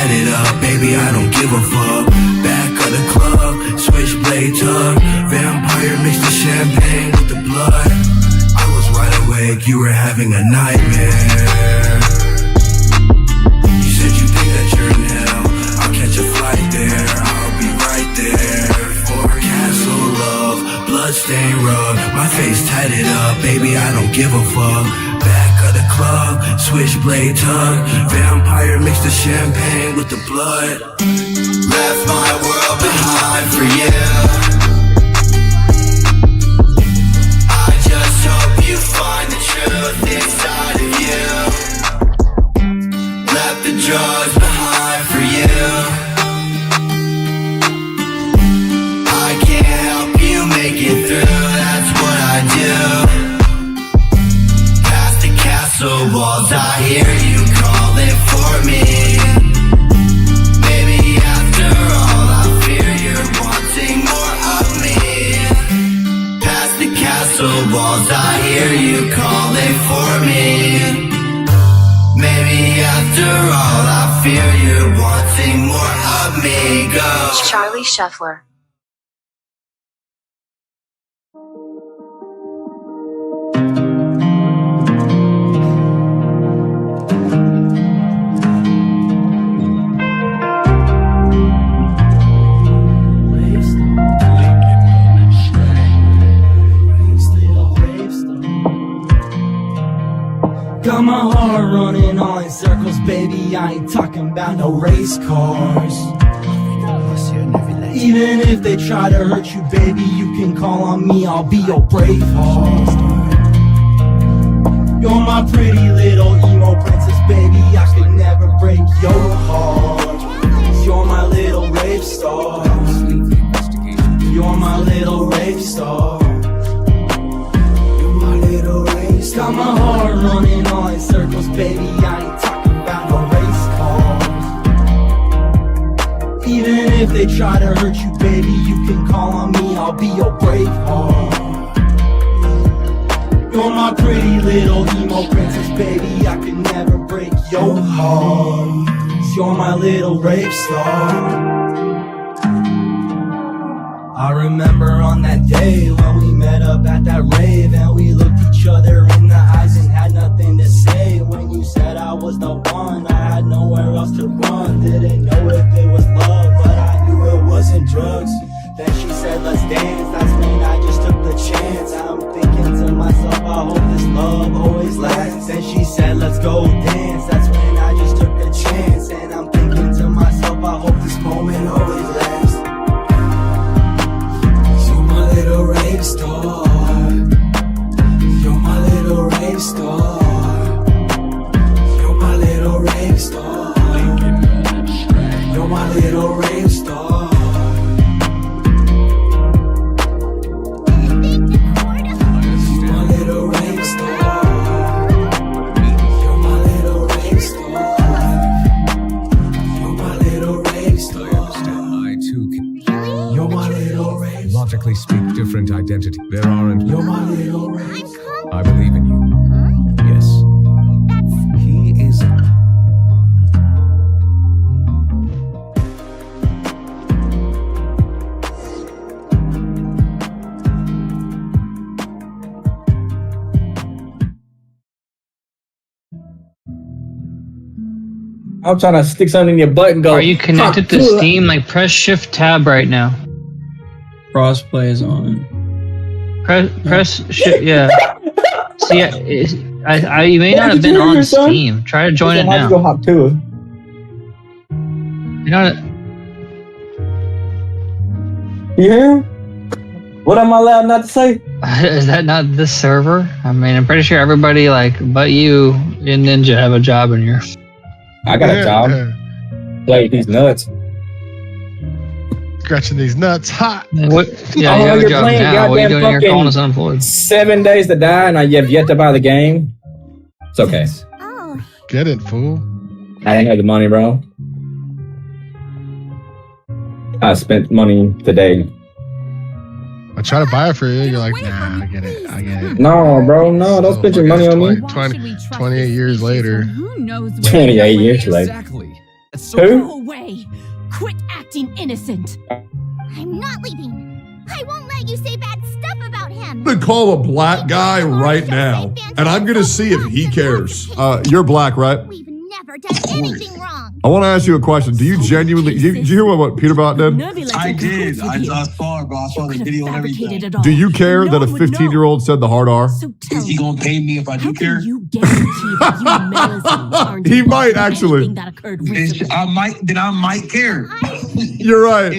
tatted up, baby, I don't give a fuck. Back of the club, switchblade tug. Vampire mixed the champagne with the blood. I was wide awake, you were having a nightmare. You said you think that you're in hell, I'll catch a flight there, I'll be right there. Castle love, bloodstained rug, my face tatted up, baby, I don't give a fuck. Back of the club, switchblade tug. Vampire mixed the champagne with the blood. Left my world behind for you. I just hope you find the truth inside of you. Left the drugs behind for you. I can't help you make it through, that's what I do. Past the castle walls, I hear you calling for me. Maybe after all, I fear you're wanting more of me. Past the castle walls, I hear you calling for me. Maybe after all, I fear you're wanting more of me. Go. Charlie Shuffler. Got my heart running all in circles, baby, I ain't talking about no race cars. Even if they try to hurt you, baby, you can call on me, I'll be your brave heart. You're my pretty little emo princess, baby, I could never break your heart. You're my little rave star. You're my little rave star. Got my heart running all in circles, baby, I ain't talking about no race cars. Even if they try to hurt you, baby, you can call on me, I'll be your brave heart. You're my pretty little emo princess, baby, I can never break your heart. You're my little rave star. I remember on that day when we met up at that rave, and we looked each other in the eyes and had nothing to say. When you said I was the one, I had nowhere else to run. Didn't know if it was love, but I knew it wasn't drugs. Then she said let's dance, that's when I just took the chance. I'm thinking to myself, I hope this love always lasts. Then she said let's go dance, that's when I just took the chance. And I'm thinking to myself, I hope this moment always lasts. Little rave star, you're my little rave star, you're my little rave star, you're my little rave star. You're my little rave star, you're my little rave star, you're my little rave star. I too can. You're my little rave. Logically speak different identity. There aren't. You're my little rave. I believe in you. Yes. He is. I'm trying to stick something in your butt and go. Are you connected to Steam? Like, press Shift Tab right now. Crossplay is on. Press Shift. Yeah. See, you may not have been on Steam. Try to join it now. Go hop to it. You know. You hear him? What am I allowed not to say? Is that not this server? I mean, I'm pretty sure everybody but you and Ninja have a job in here. I got a job. Play these nuts. Scratching these nuts hot. What? Yeah, you have a job now. What are you doing here calling us unemployed? 7 days to die and I have yet to buy the game. It's okay. Get it, fool. I didn't have the money, bro. I spent money today. I try to buy it for you. You're like, nah, I get it. No, bro, no. Don't spend your money on me. 28 years later. 28 years later. Go away. Quit acting innocent. I'm not leaving. I won't let you say bad stuff about him. I'm gonna call a black guy right now, and I'm gonna see if he cares. You're black, right? We've never done anything wrong. I want to ask you a question. Do you genuinely? Did you hear what Peterbot did? I did. I saw it, bro. I saw the video and everything. Do you care that a 15-year-old said the hard R? Is he gonna pay me if I do care? He might actually. I might care. You're right.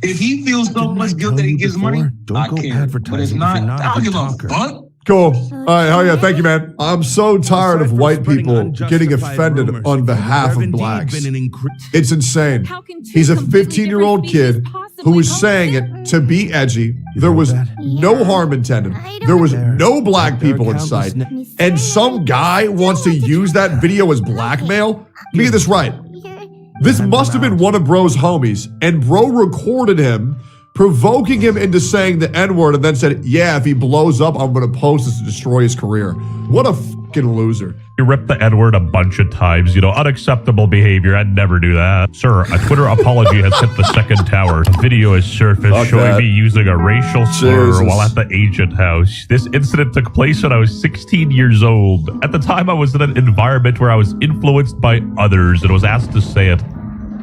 If he feels so much guilt that he gives money, I care. But if not, I don't give a fuck. Cool. All right. Oh, yeah. Thank you, man. I'm so tired of white people getting offended on behalf of blacks. It's insane. He's a 15-year-old kid who was saying it to be edgy. There was no harm intended. There was no black people in sight. And some guy wants to use that video as blackmail? Let me get this right. This must have been one of Bro's homies, and Bro recorded him, provoking him into saying the N-word, and then said, yeah, if he blows up, I'm going to post this to destroy his career. What a fucking loser. You ripped the N-word a bunch of times. Unacceptable behavior. I'd never do that. Sir, a Twitter apology has hit the second tower. A video has surfaced showing me using a racial slur while at the agent house. This incident took place when I was 16 years old. At the time, I was in an environment where I was influenced by others and was asked to say it.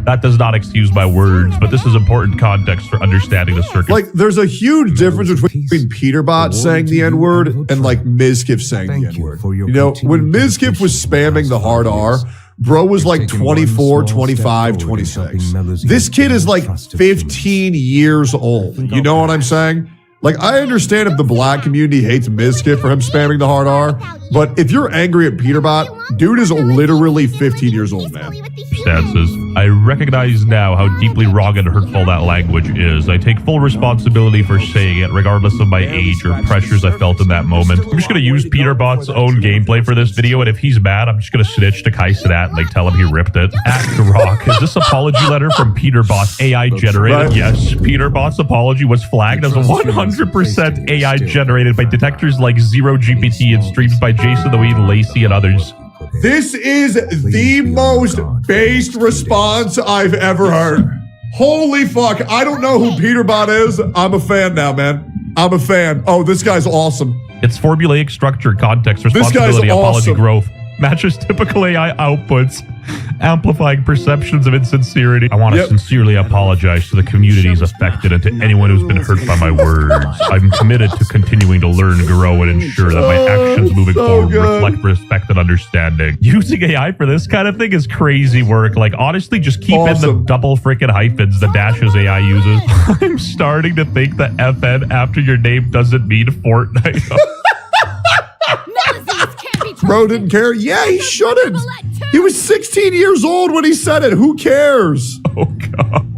That does not excuse my words, but this is important context for understanding the circus. Like, there's a huge difference between Peterbot saying the N-word and, like, Mizkif saying the N-word. When Mizkif was spamming the hard R, Bro was like 24, 25, 26. This kid is like 15 years old. You know what I'm saying? Like, I understand if the black community hates Mizkif for him spamming the hard R, but if you're angry at Peterbot, dude is literally 15 years old, man. I recognize now how deeply wrong and hurtful that language is. I take full responsibility for saying it, regardless of my age or pressures I felt in that moment. I'm just going to use Peterbot's own gameplay for this video, and if he's mad, I'm just going to snitch to Kai Sadat and tell him he ripped it. Act Rock, is this apology letter from Peterbot AI generated? Right. Yes, Peterbot's apology was flagged as 100% AI generated by detectors like Zero GPT and streams by Jason the Weed, Lacey, and others. This is the most based response I've ever heard. Holy fuck. I don't know who Peterbot is. I'm a fan now, man. I'm a fan. Oh, this guy's awesome. It's formulaic structure, context, responsibility, apology, growth. Matches typical AI outputs, amplifying perceptions of insincerity. I want to sincerely apologize to the communities affected and to anyone who's been hurt by my words. I'm committed to continuing to learn, grow, and ensure that my actions moving forward reflect respect and understanding. Using AI for this kind of thing is crazy work. Like, honestly, just keep in the double freaking hyphens the dashes AI uses. I'm starting to think that FN after your name doesn't mean Fortnite. Bro didn't care. Yeah, he shouldn't. He was 16 years old when he said it. Who cares? Oh, God.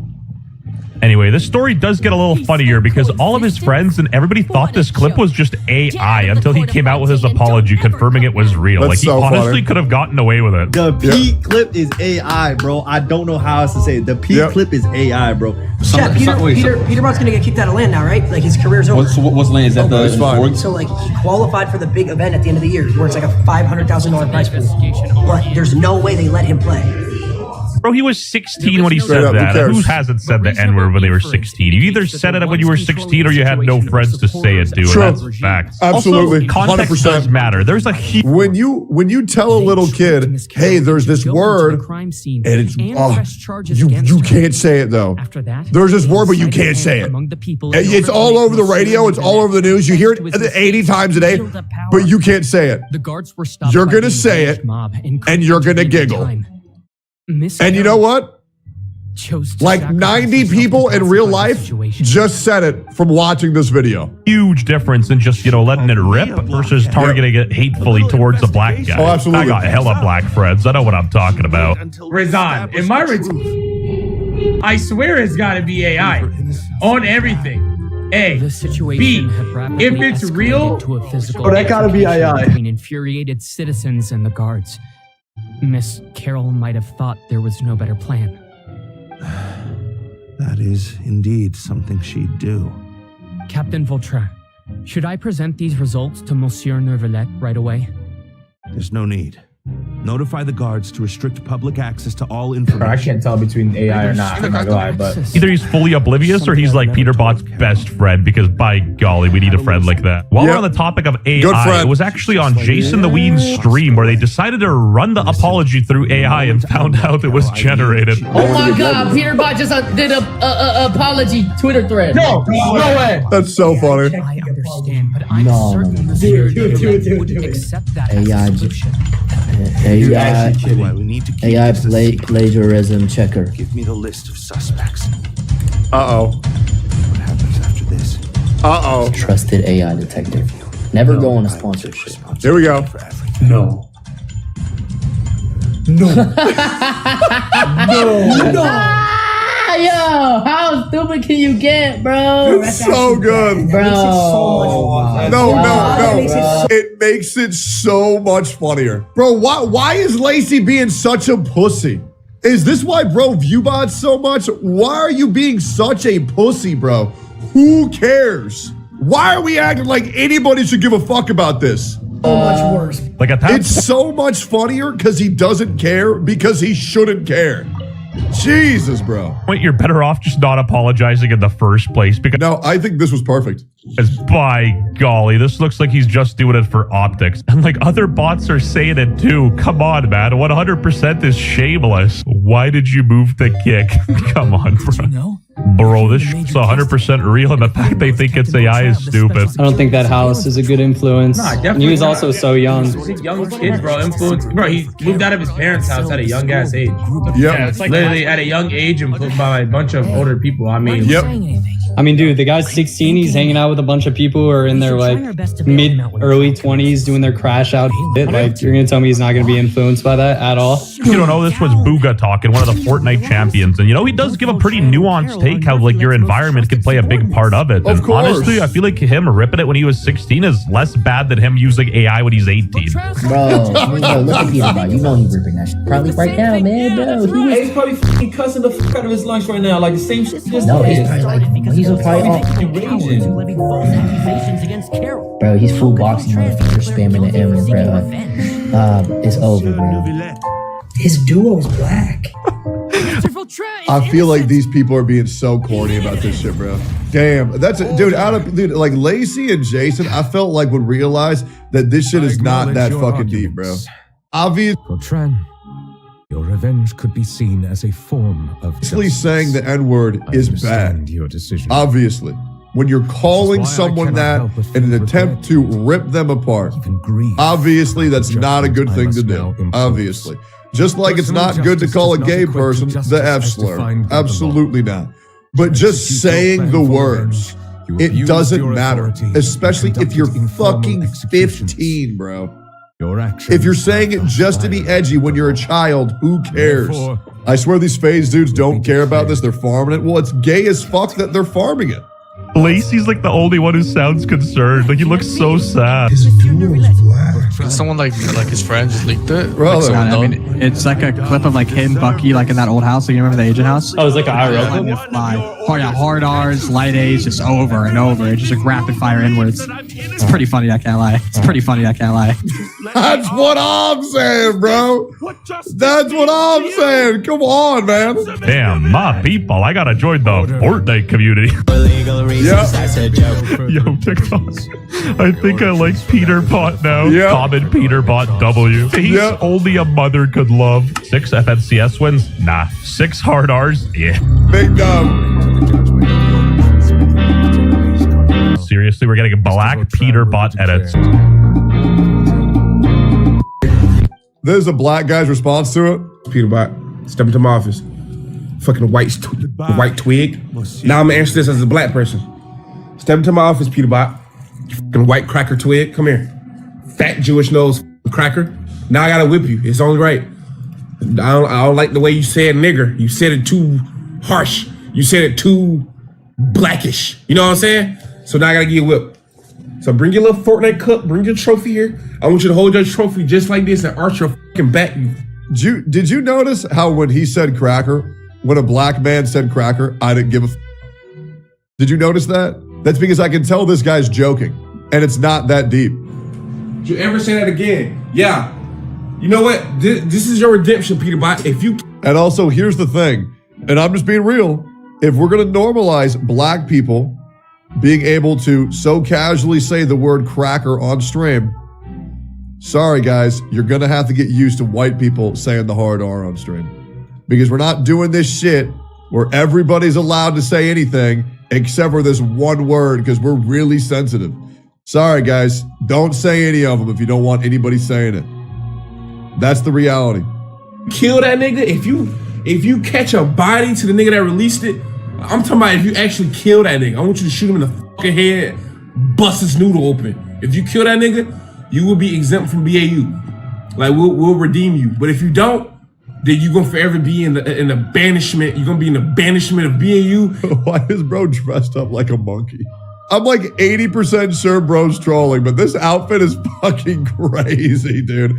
Anyway, this story does get a little funnier because all of his friends and everybody thought this clip was just AI until he came out with his apology confirming it was real. That's like, he so honestly funny. could have gotten away with it. The P clip is AI, bro. I don't know how else to say it. The P clip is AI, bro. Yeah, Peterbot's gonna get kicked out of LAN now, right? Like, his career's over. What's LAN? Is that the So, like, he qualified for the big event at the end of the year, where it's like a $500,000 prize pool. But there's no way they let him play. Bro, he was 16 when he said that. Who hasn't said the N-word when they were 16? You either said it when you were 16 or you had no friends to say it to. And that's facts. Absolutely. Also, context 100%. does matter. There's a huge... When you tell a little kid, hey, there's this word, and it's you can't say it though. There's this word, but you can't say it. It's all over the radio. It's all over the news. You hear it 80 times a day, but you can't say it. You're gonna say it, and you're gonna giggle. And you know what? Like 90 people in real life just said it from watching this video. Huge difference in just, letting it rip versus targeting it hatefully towards a black guy. Oh, absolutely. I got hella black friends. I know what I'm talking about. Rizan, in my routine, I swear it's got to be AI on everything. A, B, if it's real, that gotta be AI. Between infuriated citizens and the guards. Miss Carroll might have thought there was no better plan. That is indeed something she'd do. Captain Vautrin, should I present these results to Monsieur Neuvillette right away? There's no need. Notify the guards to restrict public access to all information. I can't tell between AI or not. I'm not gonna lie, but Either he's fully oblivious or he's like Peterbot's best friend, because by golly, we need a friend like that. While we're on the topic of AI, it was actually on Jason the Ween's stream where they decided to run the apology through AI and found out it was generated. Oh my God, Peterbot just did a apology Twitter thread. No way. That's so funny. I understand, but I'm certain the security wouldn't accept that AI plagiarism checker. Give me the list of suspects. Uh-oh. What happens after this? Uh-oh. Trusted AI detective. Never go on a sponsorship. Here we go. No. Yo, how stupid can you get, bro? It's so good. Bro. No. It makes it so much funnier. Bro, why is Lacey being such a pussy? Is this why bro view bots so much? Why are you being such a pussy, bro? Who cares? Why are we acting like anybody should give a fuck about this? So much worse. Like at that It's so much funnier because he doesn't care because he shouldn't care. Jesus, bro. point, you're better off just not apologizing in the first place, because No, I think this was perfect. by golly, this looks like he's just doing it for optics. And like other bots are saying it too. Come on, man. 100% is shameless. Why did you move the kick? Come on, bro. Bro, this shit's 100% real, and the fact they think it's AI is stupid. I don't think that house is a good influence. Nah, And definitely he was not. also so young. He's young kids, bro. Influence, bro. He moved out of his parents' house at a young ass age. Yeah, it's like literally at a young age and put by a bunch of older people. I mean, I mean, dude, the guy's 16. He's hanging out with a bunch of people who are in their like early 20s doing their crash out shit. Like, you're gonna tell me he's not gonna be influenced by that at all? You don't know, this was Booga talking, one of the Fortnite champions. And you know, he does give a pretty nuanced take how like your environment can play a big part of it. Of And course. honestly, I feel like him ripping it when he was 16 is less bad than him using AI when he's 18. Bro, look at Peterbot. You know he's ripping that shit. Probably right now, man, bro. He's probably fucking cussing the fuck out of his lunch right now. Like the same shit just No, he's probably like, he's probably off. Bro, he's full boxing motherfucker spamming the M, bro. It's over, bro. His duo is black. I feel like these people are being so corny about this shit, bro. Damn, that's a, dude. Like Lacey and Jason, I felt like would realize that this shit is not that fucking deep, bro. Obviously, Your revenge could be seen as a form of justice. saying the N-word is bad. Your decision. Obviously, when you're calling someone that in an attempt to rip them apart, obviously that's not a good thing to do. Obviously. Just like it's not good to call a gay person the F slur. Absolutely not. But just saying the words, it doesn't matter. Especially if you're fucking 15, bro. If you're saying it just to be edgy when you're a child, who cares? I swear these phase dudes don't care about this. They're farming it. Well, it's gay as fuck that they're farming it. Lacey's like the only one who sounds concerned. Like he looks so sad. Someone like his friend just leaked it. Bro, Like, I mean, it's like a clip of like him, Bucky, like in that old house. Like, you remember the Agent house? Oh, it's like an IRL clip? Oh yeah, hard R's, light A's, just over and over. It's just like rapid fire inwards. It's pretty funny, I can't lie. It's pretty funny, I can't lie. That's what I'm saying, bro. That's what I'm saying. Come on, man. Damn, my people, I gotta join the Fortnite community. Yo, TikTok. I think I like Peterbot now. Yeah. Common Peterbot W. He's only a mother could love. 6 FNCS wins? Nah. 6 hard R's? Yeah. Big dumb. Seriously, we're getting a black Peterbot edits. There's a black guy's response to it. Peterbot, step into my office. Fucking white twig. Now I'm gonna answer this as a black person. Step into my office, Peterbot. You fucking white cracker twig. Come here. Fat Jewish nose cracker. Now I gotta whip you. It's only right. I don't like the way you said nigger. You said it too harsh. You said it too blackish. You know what I'm saying? So now I gotta get you whipped. So bring your little Fortnite cup. Bring your trophy here. I want you to hold your trophy just like this and arch your fucking back. Did you notice how when he said cracker, when a black man said cracker, I didn't give a Did you notice that? That's because I can tell this guy's joking, and it's not that deep. Did you ever say that again? Yeah. You know what? This is your redemption, Peter Bot. If you And also, here's the thing, and I'm just being real. If we're gonna normalize black people being able to so casually say the word cracker on stream, sorry guys, you're gonna have to get used to white people saying the hard R on stream. Because we're not doing this shit where everybody's allowed to say anything except for this one word because we're really sensitive. Sorry guys, don't say any of them if you don't want anybody saying it. That's the reality. Kill that nigga. If you catch a body to the nigga that released it, I'm talking about if you actually kill that nigga. I want you to shoot him in the fucking head, bust his noodle open. If you kill that nigga, you will be exempt from BAU. Like we'll redeem you. But if you don't, then you're gonna forever be in the banishment. You're gonna be in the banishment of BAU. Why is bro dressed up like a monkey? I'm like 80% sure bro's trolling, but this outfit is fucking crazy, dude.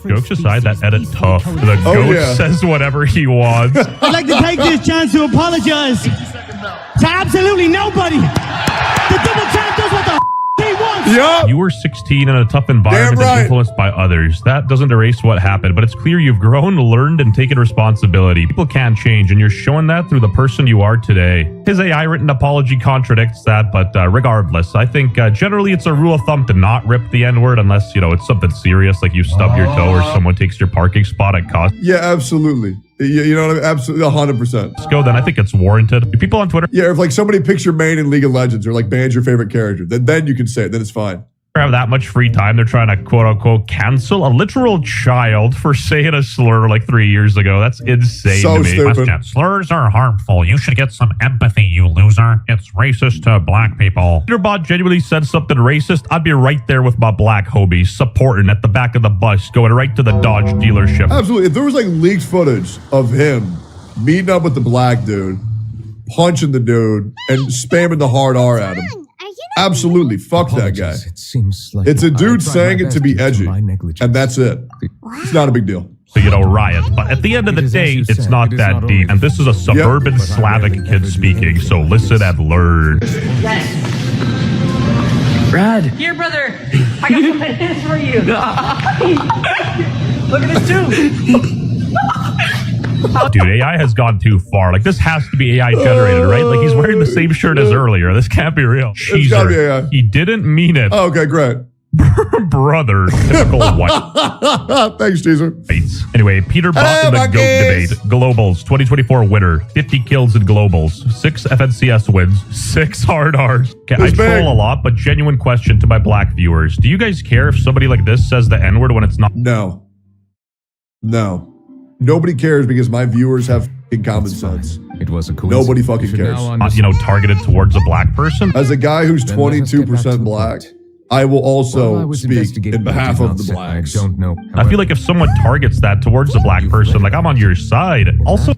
Jokes aside, that edit tough. The goat says whatever he wants. I'd like to take this chance to apologize to absolutely nobody. The double tap does what the he wants. Yep. You were 16 in a tough environment and influenced by others. That doesn't erase what happened, but it's clear you've grown, learned, and taken responsibility. People can change, and you're showing that through the person you are today. His AI written apology contradicts that, but regardless, I think generally it's a rule of thumb to not rip the N-word unless, you know, it's something serious, like you stub your toe or someone takes your parking spot at cost. Yeah, absolutely. You know what I mean? Absolutely, 100%. Let's go, then I think it's warranted. Do people on Twitter Yeah, if like somebody picks your main in League of Legends or like bans your favorite character, then you can say it, then it's fine. have that much free time, they're trying to quote unquote cancel a literal child for saying a slur like 3 years ago? That's insane So to me. stupid. Slurs are harmful. You should get some empathy, you loser. It's racist to black people. If your bot genuinely said something racist, I'd be right there with my black homies, supporting at the back of the bus, going right to the Dodge dealership. Absolutely. If there was like leaked footage of him meeting up with the black dude, punching the dude, and spamming the hard R at him, absolutely, fuck that guy. It seems like It's a dude saying it to be edgy, and that's it. It's not a big deal. Riot. But at the end of the day, it's not that deep. And this is a suburban Slavic kid speaking, so listen and learn. Brad. Here, brother. I got some bananas for you. Look at this too. Dude, AI has gone too far. Like, this has to be AI generated, right? Like, he's wearing the same shirt as earlier. This can't be real. It's gotta be AI. He didn't mean it. Oh, okay, great. Brother, typical white. Thanks, Teaser. Anyway, Peter bought in the GOAT debate. Globals, 2024 winner. 50 kills in globals. 6 FNCS wins. 6 hard Rs. Okay, I troll a lot, but genuine question to my black viewers. Do you guys care if somebody like this says the N-word when it's not? No. No. Nobody cares because my viewers have fucking common sense. It was a coincidence. Nobody fucking cares. Not, you know, targeted towards a black person. As a guy who's 22% black, I will also speak in behalf of the blacks. Don't know. I feel like if someone targets that towards a black person, like, I'm on your side. Also,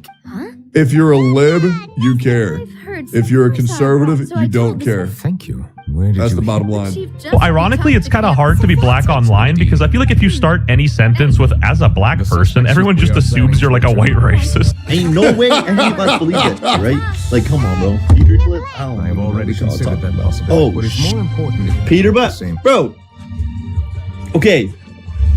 if you're a lib, you care. If you're a conservative, you don't care. Thank you. That's the bottom line. well, ironically, it's kind of hard to be black online because I feel like if you start any sentence with "as a black person," everyone just assumes you're like a white racist. Ain't no way any of us believe it, right? Like, come on, bro. Peter Clip? I don't know. I've already considered that possibility. Oh, What is more important is Peter, the but same. bro. Okay,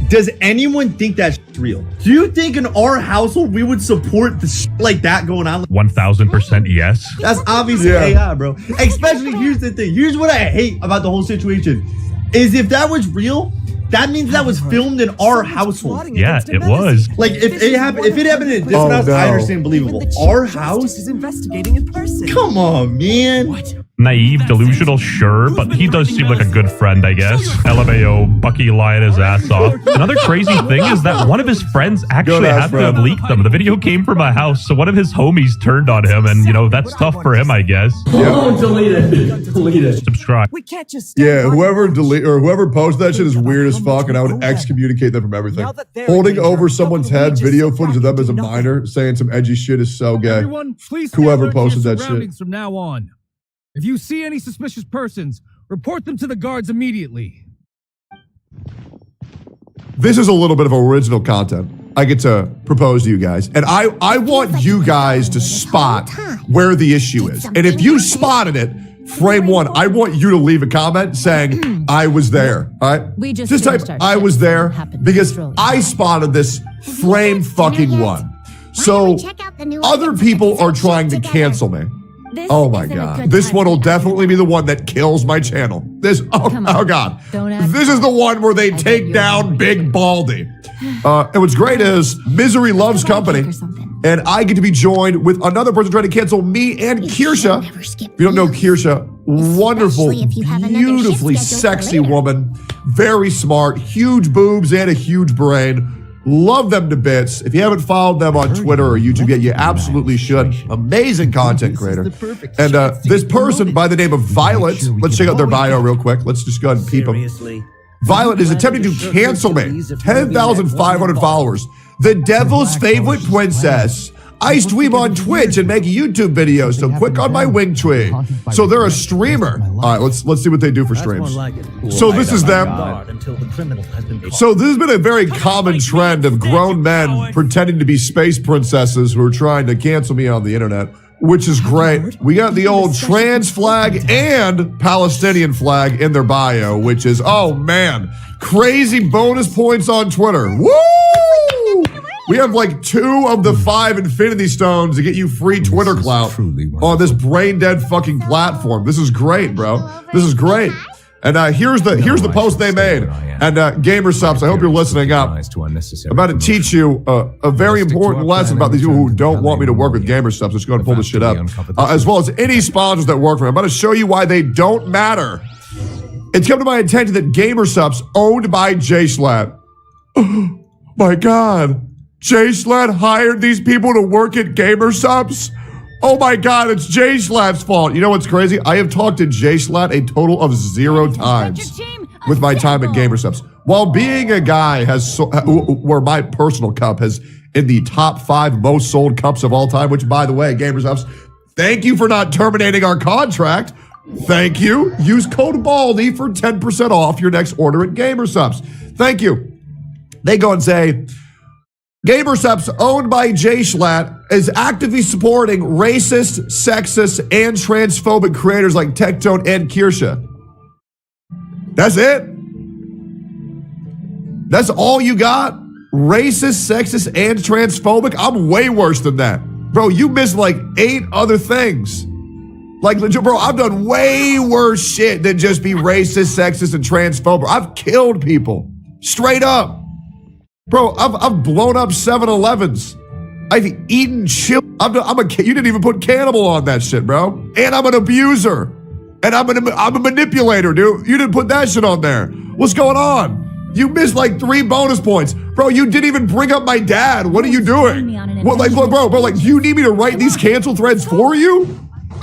does anyone think that's real? Do you think in our household we would support the shit like that going on? 1000% yes. That's obviously AI, bro. Especially, here's the thing. Here's what I hate about the whole situation. Is if that was real, that means that was filmed in our household. Yeah, it was. Like, if it happened in this house, I understand believable. Our house is investigating in person. Come on, man. What? Naive, delusional, sure, but he does seem like a good friend, I guess. LMAO, Bucky lying his ass off. Another crazy thing is that one of his friends actually had to have leaked them. The video came from a house, so one of his homies turned on him, and, you know, that's tough for him, I guess. Oh, delete it. Delete it. Subscribe. We can't just whoever whoever posted that shit is weird as fuck, and I would excommunicate them from everything. Holding over someone's head, video footage of them as a minor, saying some edgy shit is so gay. Whoever posted that shit. From now on. If you see any suspicious persons, report them to the guards immediately. This is a little bit of original content I get to propose to you guys. And I want you guys to spot where the issue is. And if you spotted it, frame one. I want you to leave a comment saying, I was there. All right? We just type, finished our I shift, was so there it happened because naturally. I spotted this frame fucking one. So other people are trying to cancel me. Oh my God. This one will definitely be the one that kills my channel. Oh God. This is the one where they take down Big Baldy. And what's great is Misery loves company. And I get to be joined with another person trying to cancel me and Kirsha. If you don't know Kirsha, wonderful, beautifully sexy woman. Very smart, huge boobs and a huge brain. Love them to bits. If you haven't followed them on Twitter or YouTube yet, you absolutely should. Amazing content creator. And this person by the name of Violet, let's check out their bio real quick. Let's just go ahead and peep them. Violet is attempting to cancel me. 10,500 followers. The devil's favorite princess. I stream on Twitch and make YouTube videos, so click on my wing tree. So they're a streamer. All right, let's see what they do for streams. So this is them. So this has been a very common trend of grown men pretending to be space princesses who are trying to cancel me on the internet, which is great. We got the old trans flag and Palestinian flag in their bio, which is, oh man, crazy bonus points on Twitter. Woo! We have like 2 of the 5 Infinity Stones to get you free Twitter clout on this brain dead fucking platform. This is great, bro. This is great. And here's the post they made. And Gamer Subs, I hope you're listening up. I'm about to teach you a very important lesson about these people who don't want me to work with Gamer Subs. Let's go ahead and pull this shit up. As well as any sponsors that work for me. I'm about to show you why they don't matter. It's come to my attention that Gamer Subs owned by JSlat. Oh my God. JSlat hired these people to work at Gamer Subs? Oh my God, it's JSlat's fault. You know what's crazy? I have talked to JSlat a total of 0 times with my time at Gamer Subs. While being a guy where my personal cup has in the top 5 most sold cups of all time, which by the way, Gamer Subs, thank you for not terminating our contract. Thank you. Use code BALDY for 10% off your next order at Gamer Subs. Thank you. They go and say, Gamer Subs, owned by JSlat, is actively supporting racist, sexist, and transphobic creators like Tectone and Kirsha. That's it? That's all you got? Racist, sexist, and transphobic? I'm way worse than that. Bro, you missed like 8 other things. Like, bro, I've done way worse shit than just be racist, sexist, and transphobic. I've killed people. Straight up. Bro, I've blown up 7-Elevens. I've eaten chili. You didn't even put cannibal on that shit, bro. And I'm an abuser. And I'm a manipulator, dude. You didn't put that shit on there. What's going on? You missed like 3 bonus points. Bro, you didn't even bring up my dad. What are you doing? What, like, bro, like, you need me to write these cancel threads for you?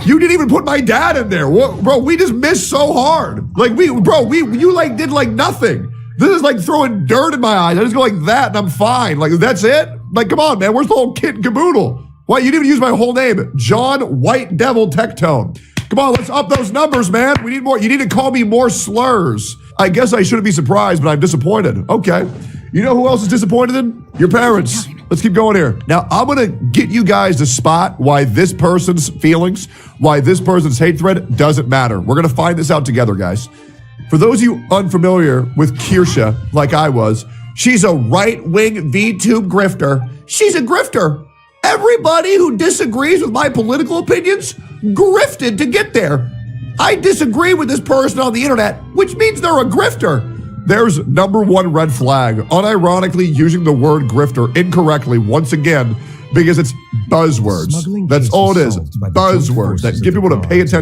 You didn't even put my dad in there. What, bro, we just missed so hard. Like, you like did like nothing. This is like throwing dirt in my eyes. I just go like that and I'm fine. Like, that's it? Like, come on, man. Where's the whole kit and caboodle? Why, you didn't even use my whole name. John White Devil Tectone. Come on, let's up those numbers, man. We need more. You need to call me more slurs. I guess I shouldn't be surprised, but I'm disappointed. Okay. You know who else is disappointed in? Your parents. Let's keep going here. Now, I'm going to get you guys to spot why this person's feelings, why this person's hate thread doesn't matter. We're going to find this out together, guys. For those of you unfamiliar with Kirsha, like I was, she's a right-wing VTube grifter. She's a grifter. Everybody who disagrees with my political opinions grifted to get there. I disagree with this person on the internet, which means they're a grifter. There's #1 red flag, unironically using the word grifter incorrectly once again because it's buzzwords. That's all it is. Buzzwords that get people to pay attention.